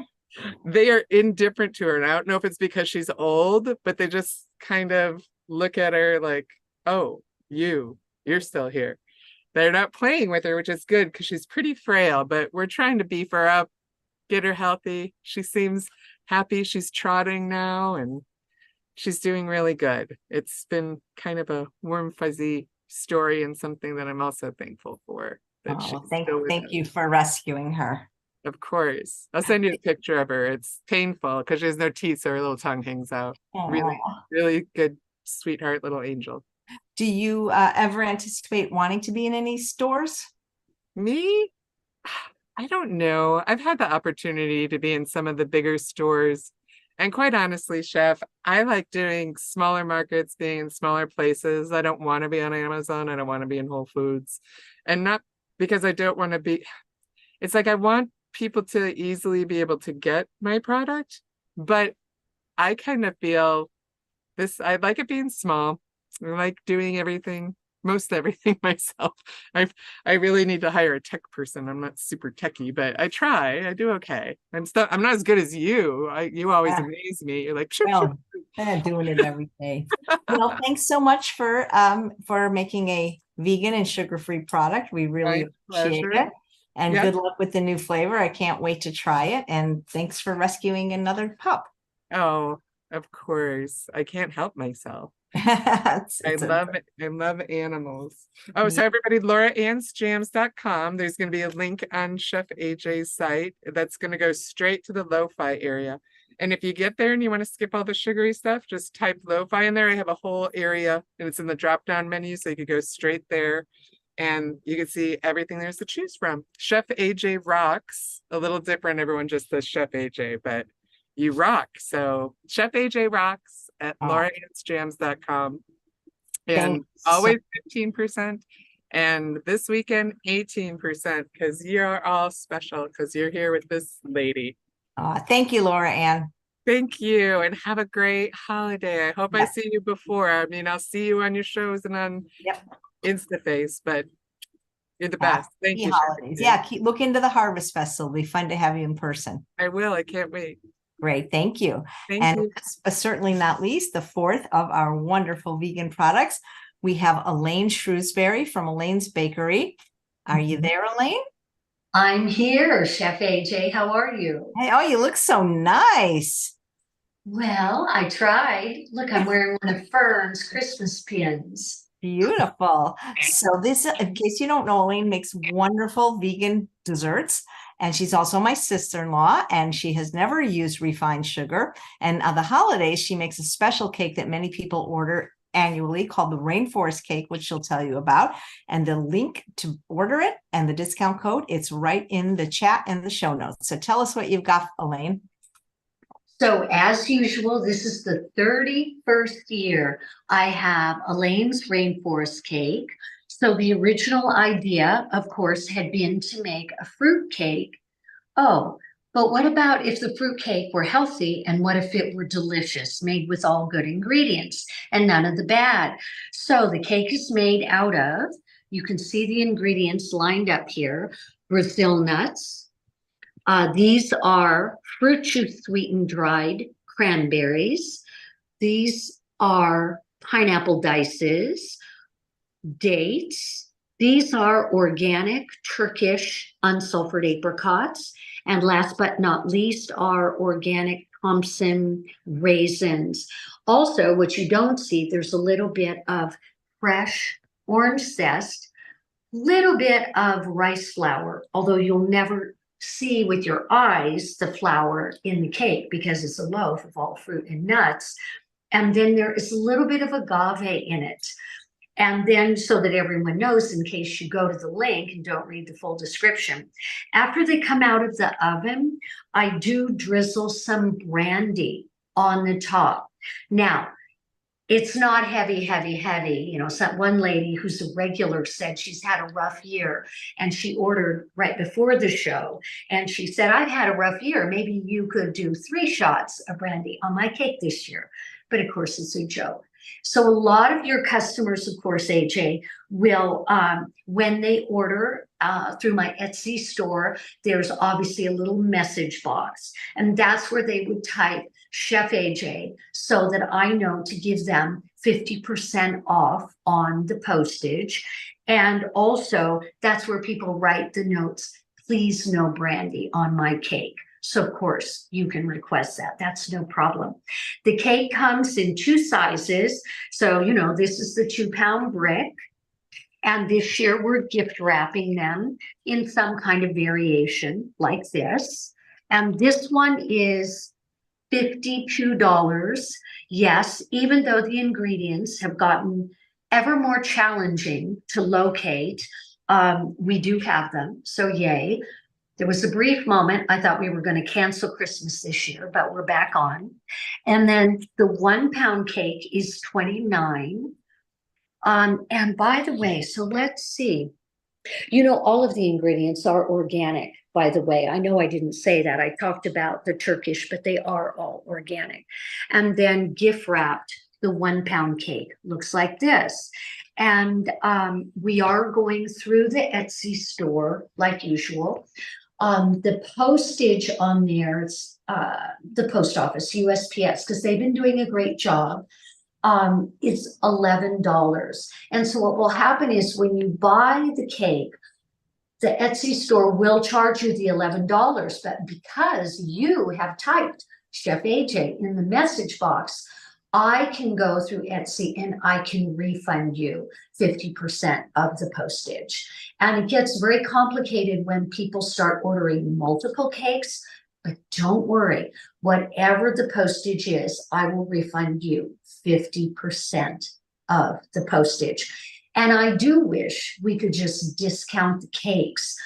They are indifferent to her. And I don't know if it's because she's old, but they just kind of look at her like, oh, you're still here. They're not playing with her, which is good because she's pretty frail, but we're trying to beef her up, get her healthy. She seems happy. She's trotting now and she's doing really good. It's been kind of a warm, fuzzy story and something that I'm also thankful for. Thank you for rescuing her. Of course. I'll send you a picture of her. It's painful because she has no teeth, so her little tongue hangs out. Really, really good, sweetheart little angel. Do you ever anticipate wanting to be in any stores? Me? I don't know. I've had the opportunity to be in some of the bigger stores. And quite honestly, Chef, I like doing smaller markets, being in smaller places. I don't want to be on Amazon. I don't want to be in Whole Foods. And not because I don't want to be, it's like I want people to easily be able to get my product, but I kind of feel this, I like it being small. I like doing everything, most everything myself. I really need to hire a tech person. I'm not super techy, but I try. I do okay. I'm not as good as you. You always amaze me. You're like, doing it every day. Well, thanks so much for making a vegan and sugar-free product. We really appreciate it. And good luck with the new flavor. I can't wait to try it. And thanks for rescuing another pup. Oh, of course. I can't help myself. I love animals. Oh, so everybody, LauraAnn'sJams.com. There's going to be a link on Chef AJ's site that's going to go straight to the lo-fi area. And if you get there and you want to skip all the sugary stuff, just type lo-fi in there. I have a whole area and it's in the drop-down menu, so you could go straight there and you can see everything there's to choose from. Chef AJ rocks. A little different. Everyone just says Chef AJ, but you rock. So Chef AJ rocks at LauraAnn'sJams.com. And always 15%. And this weekend, 18%, because you're all special because you're here with this lady. Thank you, Laura Ann. Thank you, and have a great holiday. I hope I see you before. I mean, I'll see you on your shows and on InstaFace, but you're the best. Thank you. Holidays. Yeah, look into the Harvest Festival. It'll be fun to have you in person. I will. I can't wait. Great. Thank you. Thank you. Last but certainly not least, the fourth of our wonderful vegan products, we have Elaine Shrewsbury from Alaine'S Bakery. Are you there, Elaine? I'm here, Chef AJ. How are you? Hey, oh, you look so nice. Well, I tried. Look, I'm wearing one of Fern's Christmas pins. Beautiful. So this, in case you don't know, Elaine makes wonderful vegan desserts. And she's also my sister-in-law, and she has never used refined sugar. And on the holidays, she makes a special cake that many people order annually called the Rainforest Cake, which she'll tell you about. And the link to order it and the discount code, it's right in the chat and the show notes. So tell us what you've got, Elaine. So as usual, this is the 31st year I have Elaine's Rainforest Cake. So the original idea, of course, had been to make a fruit cake. Oh, but what about if the fruit cake were healthy, and what if it were delicious, made with all good ingredients and none of the bad? So the cake is made out of, you can see the ingredients lined up here, Brazil nuts. These are fruit juice sweetened dried cranberries. These are pineapple dices, dates. These are organic Turkish unsulfured apricots. And last but not least are organic Thompson raisins. Also, what you don't see, there's a little bit of fresh orange zest, little bit of rice flour, although you'll never see with your eyes the flour in the cake because it's a loaf of all fruit and nuts. And then there is a little bit of agave in it. And then, so that everyone knows, in case you go to the link and don't read the full description, after they come out of the oven, I do drizzle some brandy on the top. Now, it's not heavy, heavy, heavy. You know, one lady who's a regular said she's had a rough year, and she ordered right before the show. And she said, I've had a rough year. Maybe you could do 3 shots of brandy on my cake this year. But of course, it's a joke. So a lot of your customers, of course, AJ, will, when they order through my Etsy store, there's obviously a little message box. And that's where they would type Chef AJ so that I know to give them 50% off on the postage. And also, that's where people write the notes, please no brandy on my cake. So of course you can request that. That's no problem. The cake comes in 2 sizes. So, you know, this is the 2-pound brick. And this year we're gift wrapping them in some kind of variation like this. And this one is $52. Yes, even though the ingredients have gotten ever more challenging to locate, we do have them. So yay. There was a brief moment I thought we were going to cancel Christmas this year, but we're back on. And then the 1-pound cake is $29. And by the way, so let's see. You know, all of the ingredients are organic, by the way. I know I didn't say that. I talked about the Turkish, but they are all organic. And then gift wrapped, the 1-pound cake looks like this. And we are going through the Etsy store like usual. The postage on there, it's the post office, USPS, because they've been doing a great job. It's $11. And so what will happen is when you buy the cake, the Etsy store will charge you the $11. But because you have typed Chef AJ in the message box, I can go through Etsy and I can refund you 50% of the postage. And it gets very complicated when people start ordering multiple cakes, but don't worry, whatever the postage is, I will refund you 50% of the postage. And I do wish we could just discount the cakes.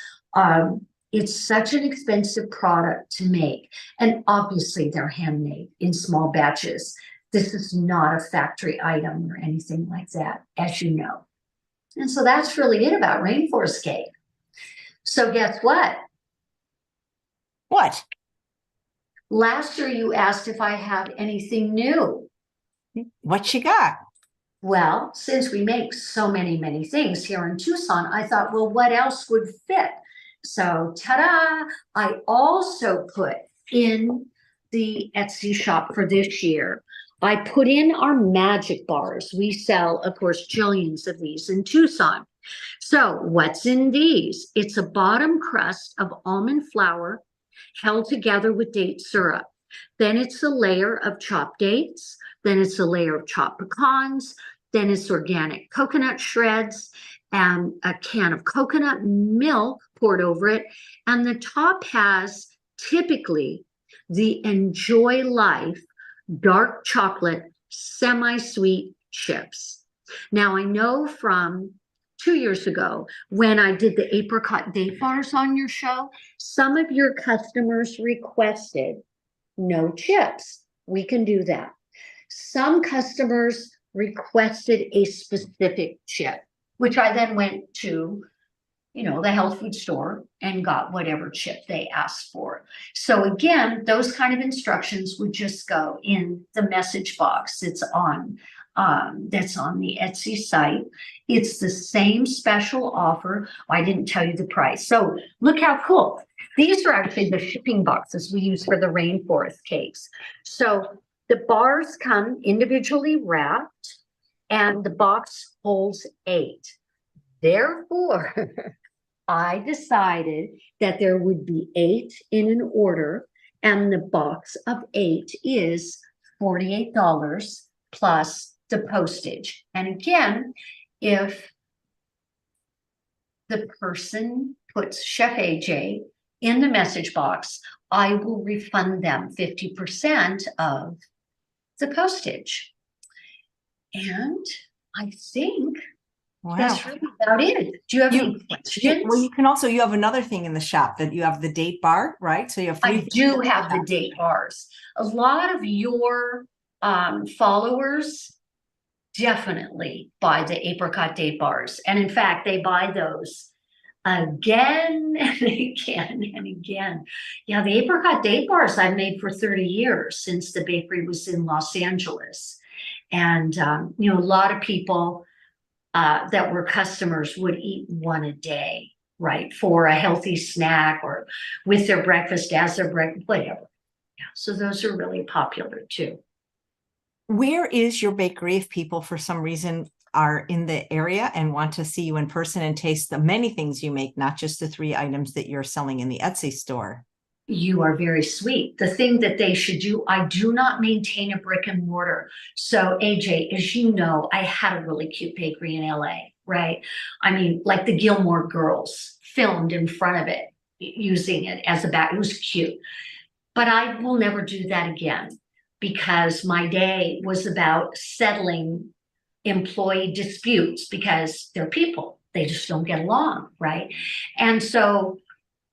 It's such an expensive product to make. And obviously they're handmade in small batches. This is not a factory item or anything like that, as you know. And so that's really it about rainforest cake. So guess what? What? Last year you asked if I had anything new. What you got? Well, since we make so many things here in Tucson, I thought, well, what else would fit? So ta-da! I also put in the Etsy shop for this year, I put in our magic bars. We sell, of course, jillions of these in Tucson. So what's in these? It's a bottom crust of almond flour held together with date syrup. Then it's a layer of chopped dates. Then it's a layer of chopped pecans. Then it's organic coconut shreds and a can of coconut milk poured over it. And the top has typically the Enjoy Life dark chocolate semi-sweet chips. Now, I know from 2 years ago when I did the apricot date bars on your show, some of your customers requested no chips. We can do that. Some customers requested a specific chip, which I then went to, the health food store and got whatever chip they asked for. So again, those kind of instructions would just go in the message box. It's on that's on the Etsy site. It's the same special offer. I didn't tell you the price. So look how cool. These are actually the shipping boxes we use for the rainforest cakes. So the bars come individually wrapped and the box holds 8. Therefore, I decided that there would be 8 in an order, and the box of 8 is $48 plus the postage. And again, if the person puts Chef AJ in the message box, I will refund them 50% of the postage. And I think that's really about it. Do you have any questions? Well, you have another thing in the shop that you have the date bar, right? So you have 3 I do have the date bars. A lot of your followers definitely buy the apricot date bars. And in fact, they buy those again and again and again. Yeah, the apricot date bars I've made for 30 years since the bakery was in Los Angeles. And, a lot of people that were customers would eat one a day, right? For a healthy snack or with their breakfast, as their breakfast, whatever. Yeah, so those are really popular too. Where is your bakery if people for some reason are in the area and want to see you in person and taste the many things you make, not just the 3 items that you're selling in the Etsy store? You are very sweet. The thing that they should do, I do not maintain a brick and mortar. So AJ, as you know, I had a really cute bakery in LA, right? I mean, like the Gilmore Girls filmed in front of it, using it as a back. It was cute. But I will never do that again because my day was about settling employee disputes because they're people. They just don't get along, right? And so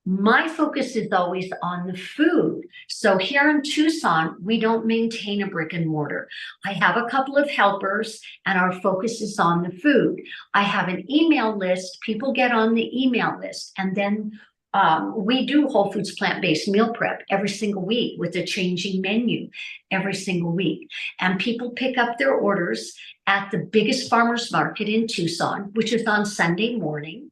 my focus is always on the food. So here in Tucson, we don't maintain a brick and mortar. I have a couple of helpers and our focus is on the food. I have an email list. People get on the email list and then we do Whole Foods plant-based meal prep every single week with a changing menu every single week. And people pick up their orders at the biggest farmers market in Tucson, which is on Sunday morning.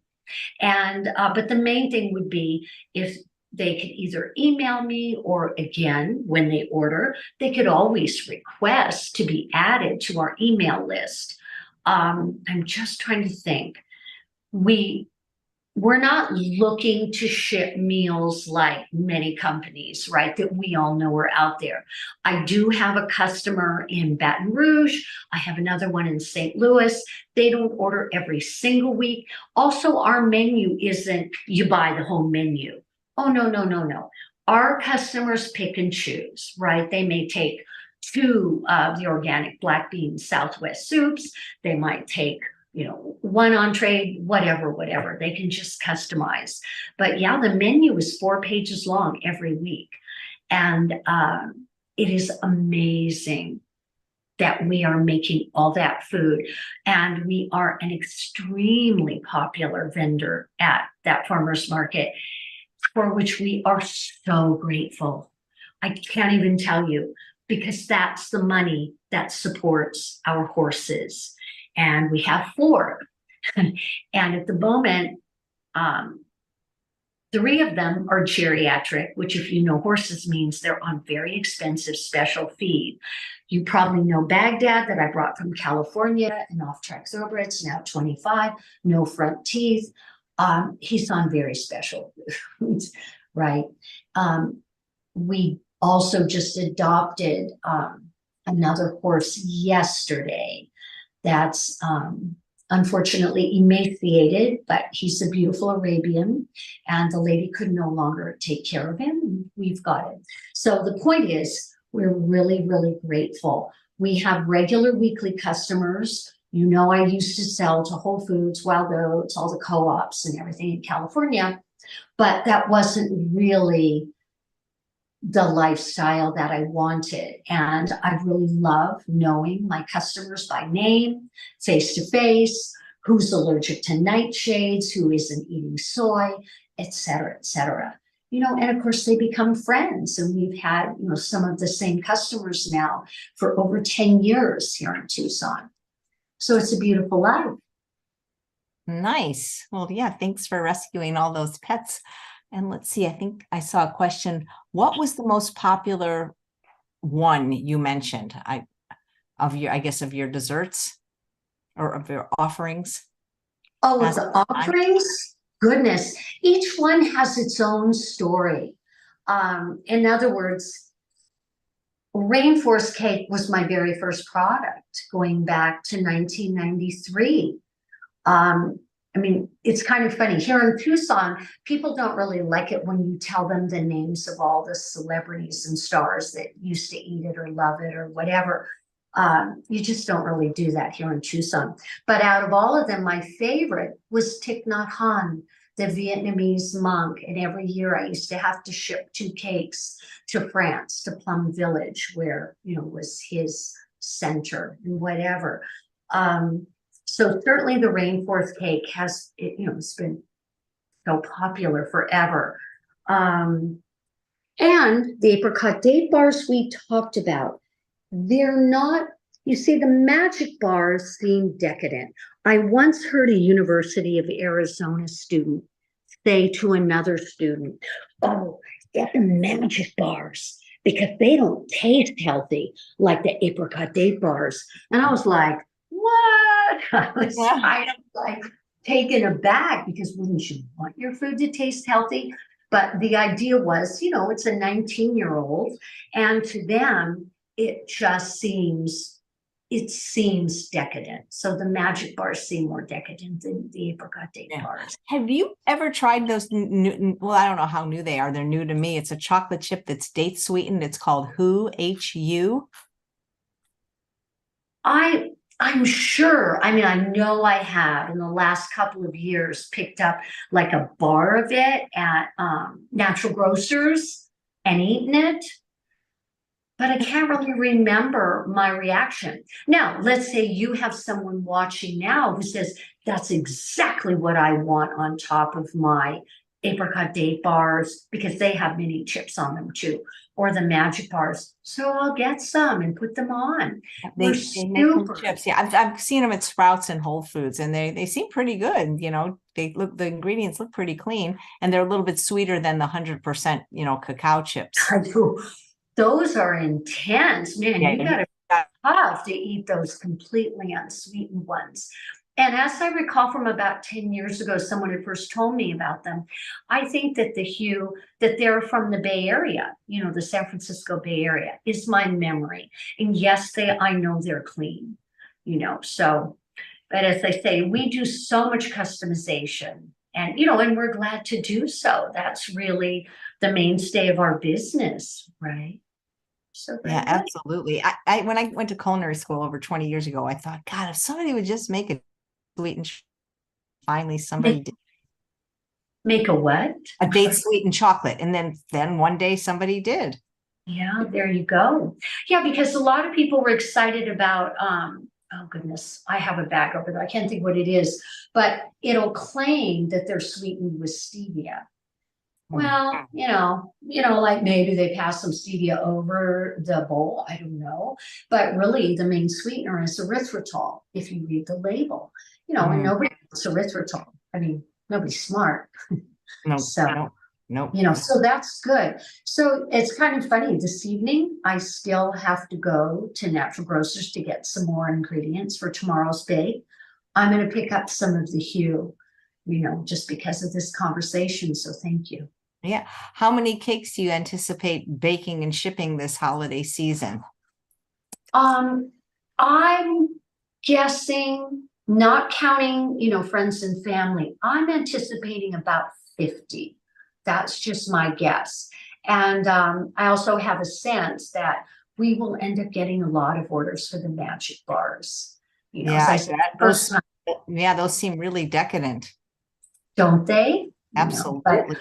And but the main thing would be if they could either email me or again, when they order, they could always request to be added to our email list. I'm just trying to think. We're not looking to ship meals like many companies, right, that we all know are out there. I do have a customer in Baton Rouge. I have another one in St. Louis. They don't order every single week. Also, our menu isn't you buy the whole menu. Oh, no. Our customers pick and choose, right? They may take 2 of the organic black bean Southwest soups. They might take 1 entree, whatever. They can just customize. But yeah, the menu is 4 pages long every week. And it is amazing that we are making all that food. And we are an extremely popular vendor at that farmer's market, for which we are so grateful. I can't even tell you, because that's the money that supports our horses. And we have 4. And at the moment, 3 of them are geriatric, which, if you know horses, means they're on very expensive special feed. You probably know Baghdad, that I brought from California, and off-track thoroughbreds, now 25, no front teeth. He's on very special foods, right? We also just adopted another horse yesterday that's unfortunately emaciated, but he's a beautiful Arabian, and the lady could no longer take care of him. We've got it. So the point is, we're really, really grateful. We have regular weekly customers. You know, I used to sell to Whole Foods, Wild Oats, all the co-ops and everything in California, but that wasn't really the lifestyle that I wanted. And I really love knowing my customers by name, face to face, who's allergic to nightshades, who isn't eating soy, et cetera, et cetera. You know, and of course they become friends, and we've had, you know, some of the same customers now for over 10 years here in Tucson. So it's a beautiful life. Nice. Well, yeah, thanks for rescuing all those pets. And let's see, I think I saw a question. What was the most popular one you mentioned? Of your desserts or of your offerings? Oh, with the offerings? Goodness, each one has its own story. In other words, Rainforest cake was my very first product going back to 1993. I mean, it's kind of funny. Here in Tucson, people don't really like it when you tell them the names of all the celebrities and stars that used to eat it or love it or whatever. You just don't really do that here in Tucson. But out of all of them, my favorite was Thich Nhat Hanh, the Vietnamese monk. And every year I used to have to ship 2 cakes to France, to Plum Village, where, you know, was his center and whatever. So certainly the Rainforest cake has, you know, it's been so popular forever. And the apricot date bars we talked about, they're not, you see, the magic bars seem decadent. I once heard a University of Arizona student say to another student, oh, get the magic bars because they don't taste healthy like the apricot date bars. And I was like, what? I was kind of like taken aback, because wouldn't you want your food to taste healthy? But the idea was, you know, it's a 19-year-old, and to them, it just seems, it seems decadent. So the magic bars seem more decadent than the apricot date bars. Have you ever tried those new, well, I don't know how new they are. They're new to me. It's a chocolate chip that's date sweetened. It's called Hu, H-U. I'm sure, I mean, I know I have in the last couple of years picked up like a bar of it at Natural Grocers and eaten it, but I can't really remember my reaction. Now, let's say you have someone watching now who says, that's exactly what I want on top of my apricot date bars, because they have mini chips on them too, or the magic bars. So I'll get some and put them on. They make some chips. Yeah, I've seen them at Sprouts and Whole Foods, and they seem pretty good. You know, the ingredients look pretty clean, and they're a little bit sweeter than the 100%, you know, cacao chips. Those are intense, man. Yeah, you gotta have to eat those completely unsweetened ones. And as I recall from about 10 years ago, someone had first told me about them. I think that the Hu, that they're from the Bay Area, you know, the San Francisco Bay Area is my memory. And yes, I know they're clean, you know, so, but as I say, we do so much customization, and, you know, and we're glad to do so. That's really the mainstay of our business, right? So yeah, absolutely. I when I went to culinary school over 20 years ago, I thought, God, if somebody would just make it sweetened, finally somebody did. Make a what? A date sweetened chocolate, and then one day somebody did. Yeah, there you go. Yeah, because a lot of people were excited about, oh goodness, I have a bag over there. I can't think what it is, but it'll claim that they're sweetened with stevia. Well, like maybe they pass some stevia over the bowl. I don't know. But really, the main sweetener is erythritol, if you read the label, and nobody wants erythritol. I mean, nobody's smart. No, So, no. so that's good. So it's kind of funny. This evening, I still have to go to Natural Grocers to get some more ingredients for tomorrow's bake. I'm going to pick up some of the hue, just because of this conversation. So thank you. Yeah. How many cakes do you anticipate baking and shipping this holiday season? I'm guessing, not counting, friends and family, I'm anticipating about 50. That's just my guess. And I also have a sense that we will end up getting a lot of orders for the magic bars. Yeah, those seem really decadent. Don't they? Absolutely.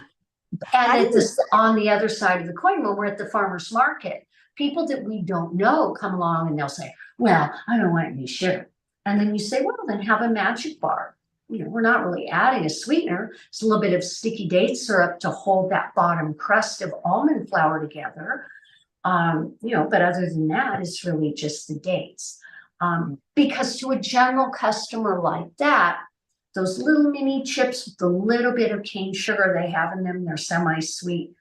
And on the other side of the coin, when we're at the farmer's market, people that we don't know come along and they'll say, well, I don't want any sugar. And then you say, well, then have a magic bar. We're not really adding a sweetener. It's a little bit of sticky date syrup to hold that bottom crust of almond flour together. But other than that, it's really just the dates. Because to a general customer like that, those little mini chips with a little bit of cane sugar they have in them, they're semi-sweet.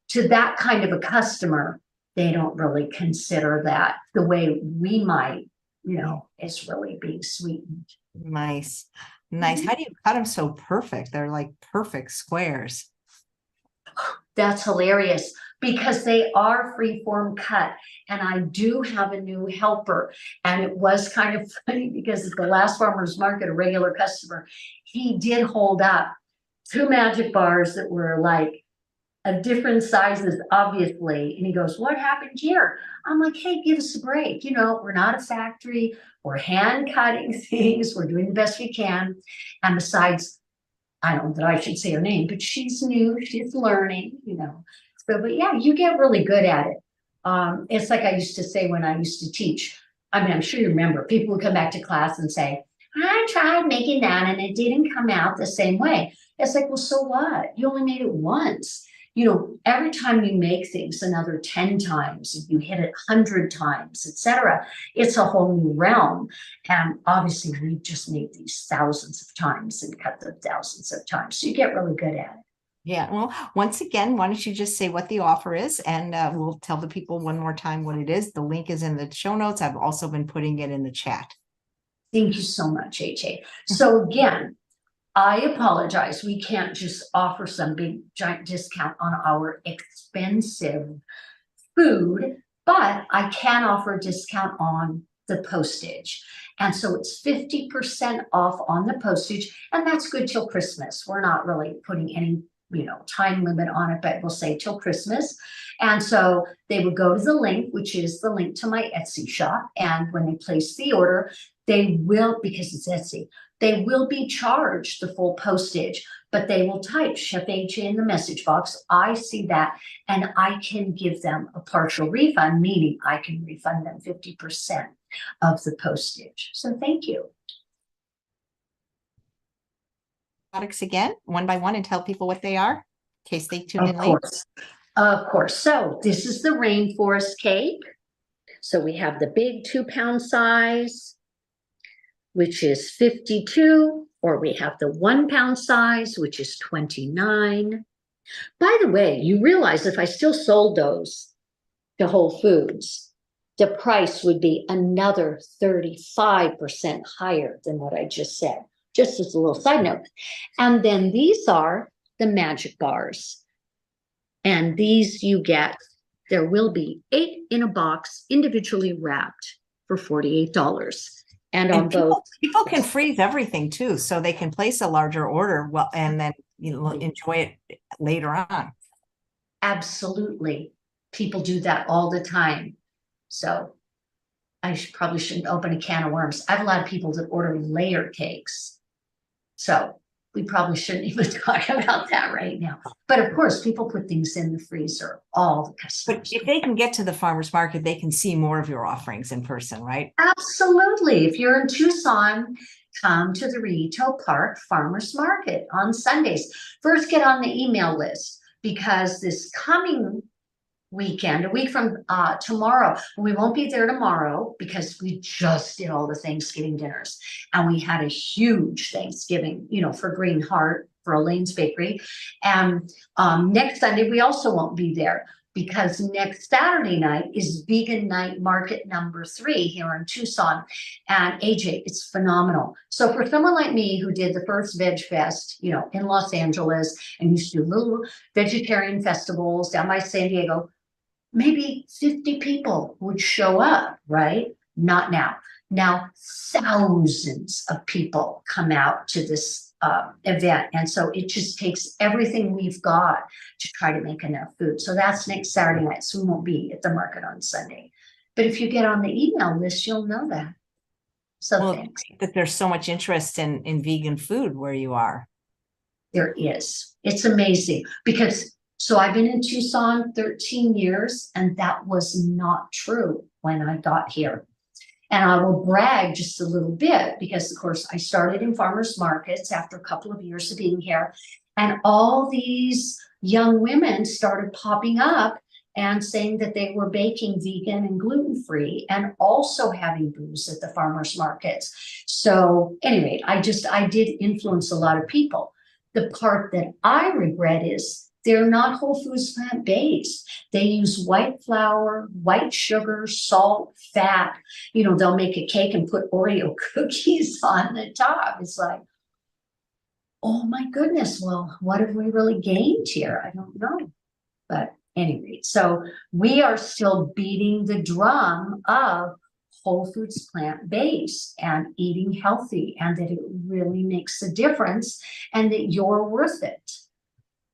To that kind of a customer, they don't really consider that the way we might, is really being sweetened. Nice. How do you cut them so perfect? They're like perfect squares. That's hilarious because they are freeform cut. And I do have a new helper. And it was kind of funny because at the last farmer's market, a regular customer, he did hold up 2 magic bars that were like of different sizes, obviously. And he goes, what happened here? I'm like, hey, give us a break. We're not a factory. We're hand cutting things. We're doing the best we can. And besides, I don't know that I should say her name, but she's new, she's learning, but yeah, you get really good at it. It's like I used to say when I used to teach. I mean, I'm sure you remember, people would come back to class and say, I tried making that and it didn't come out the same way. It's like, well, so what? You only made it once. Every time you make things another 10 times, if you hit it 100 times, etc., it's a whole new realm. And obviously, we've just made these thousands of times and cut them thousands of times. So you get really good at it. Yeah. Well, once again, why don't you just say what the offer is, and we'll tell the people one more time what it is. The link is in the show notes. I've also been putting it in the chat. Thank you so much, HA. So again, I apologize. We can't just offer some big giant discount on our expensive food, but I can offer a discount on the postage. And so it's 50% off on the postage, and that's good till Christmas. We're not really putting any time limit on it, but we'll say till Christmas. And so they would go to the link, which is the link to my Etsy shop. And when they place the order, they will, because it's Etsy, they will be charged the full postage, but they will type Chef AJ in the message box. I see that, and I can give them a partial refund, meaning I can refund them 50% of the postage. So thank you. Products again, one by one, and tell people what they are in case they tune in late. Of course. So this is the rainforest cake. So we have the big 2-pound size, which is 52, or we have the 1-pound size, which is 29. By the way, you realize if I still sold those to Whole Foods, the price would be another 35% higher than what I just said. Just as a little side note. And then these are the magic bars. And these you get, there will be 8 in a box, individually wrapped for $48. And on both. People can freeze everything too, so they can place a larger order and then enjoy it later on. Absolutely. People do that all the time. So I probably shouldn't open a can of worms. I have a lot of people that order layer cakes. So we probably shouldn't even talk about that right now. But of course, people put things in the freezer, all the But customers. if they can get to the farmer's market, they can see more of your offerings in person, right? Absolutely. If you're in Tucson, come to the Rito Park Farmers Market on Sundays. First, get on the email list, because this coming weekend, a week from tomorrow, we won't be there tomorrow because we just did all the Thanksgiving dinners, and we had a huge Thanksgiving, for Green Heart, for Alaine'S Bakery. And next Sunday, we also won't be there, because next Saturday night is Vegan Night Market number 3 here in Tucson. And AJ, it's phenomenal. So for someone like me who did the first Veg Fest, in Los Angeles, and used to do little vegetarian festivals down by San Diego, maybe 50 people would show up, right? Not now. Now, thousands of people come out to this event. And so it just takes everything we've got to try to make enough food. So that's next Saturday night. So we won't be at the market on Sunday. But if you get on the email list, you'll know that. So Well, thanks. that there's so much interest in vegan food where you are. There is. It's amazing, because so I've been in Tucson 13 years, and that was not true when I got here. And I will brag just a little bit, because of course I started in farmers markets after a couple of years of being here, and all these young women started popping up and saying that they were baking vegan and gluten-free and also having booths at the farmers markets. So anyway, I did influence a lot of people. The part that I regret is they're not whole foods plant-based. They use white flour, white sugar, salt, fat. They'll make a cake and put Oreo cookies on the top. It's like, oh my goodness, well, what have we really gained here? I don't know. But anyway, so we are still beating the drum of whole foods plant-based and eating healthy, and that it really makes a difference, and that you're worth it.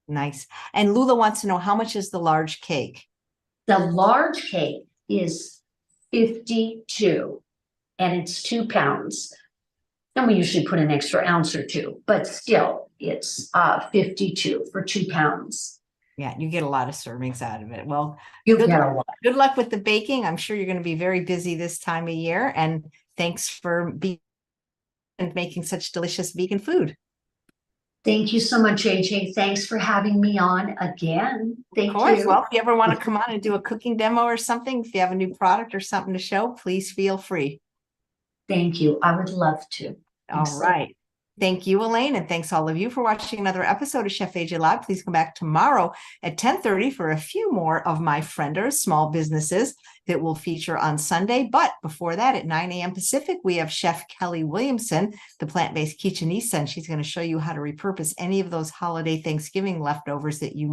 Nice. And Lula wants to know, how much is the large cake? The large cake is 52, and it's 2 pounds. And we usually put an extra ounce or 2, but still it's 52 for 2 pounds. Yeah, you get a lot of servings out of it. Well, You good get a luck, lot. good luck with the baking. I'm sure you're going to be very busy this time of year. And thanks for being and making such delicious vegan food. Thank you so much, AJ. Thanks for having me on again. Thank Of course. you. Well, if you ever want to come on and do a cooking demo or something, if you have a new product or something to show, please feel free. Thank you. I would love to. All right. Thank you, Elaine, and thanks all of you for watching another episode of Chef AJ Live. Please come back tomorrow at 10:30 for a few more of my frienders, small businesses that will feature on Sunday. But before that, at 9 a.m. Pacific, we have Chef Kelly Williamson, the plant-based kitchenista, and she's going to show you how to repurpose any of those holiday Thanksgiving leftovers that you might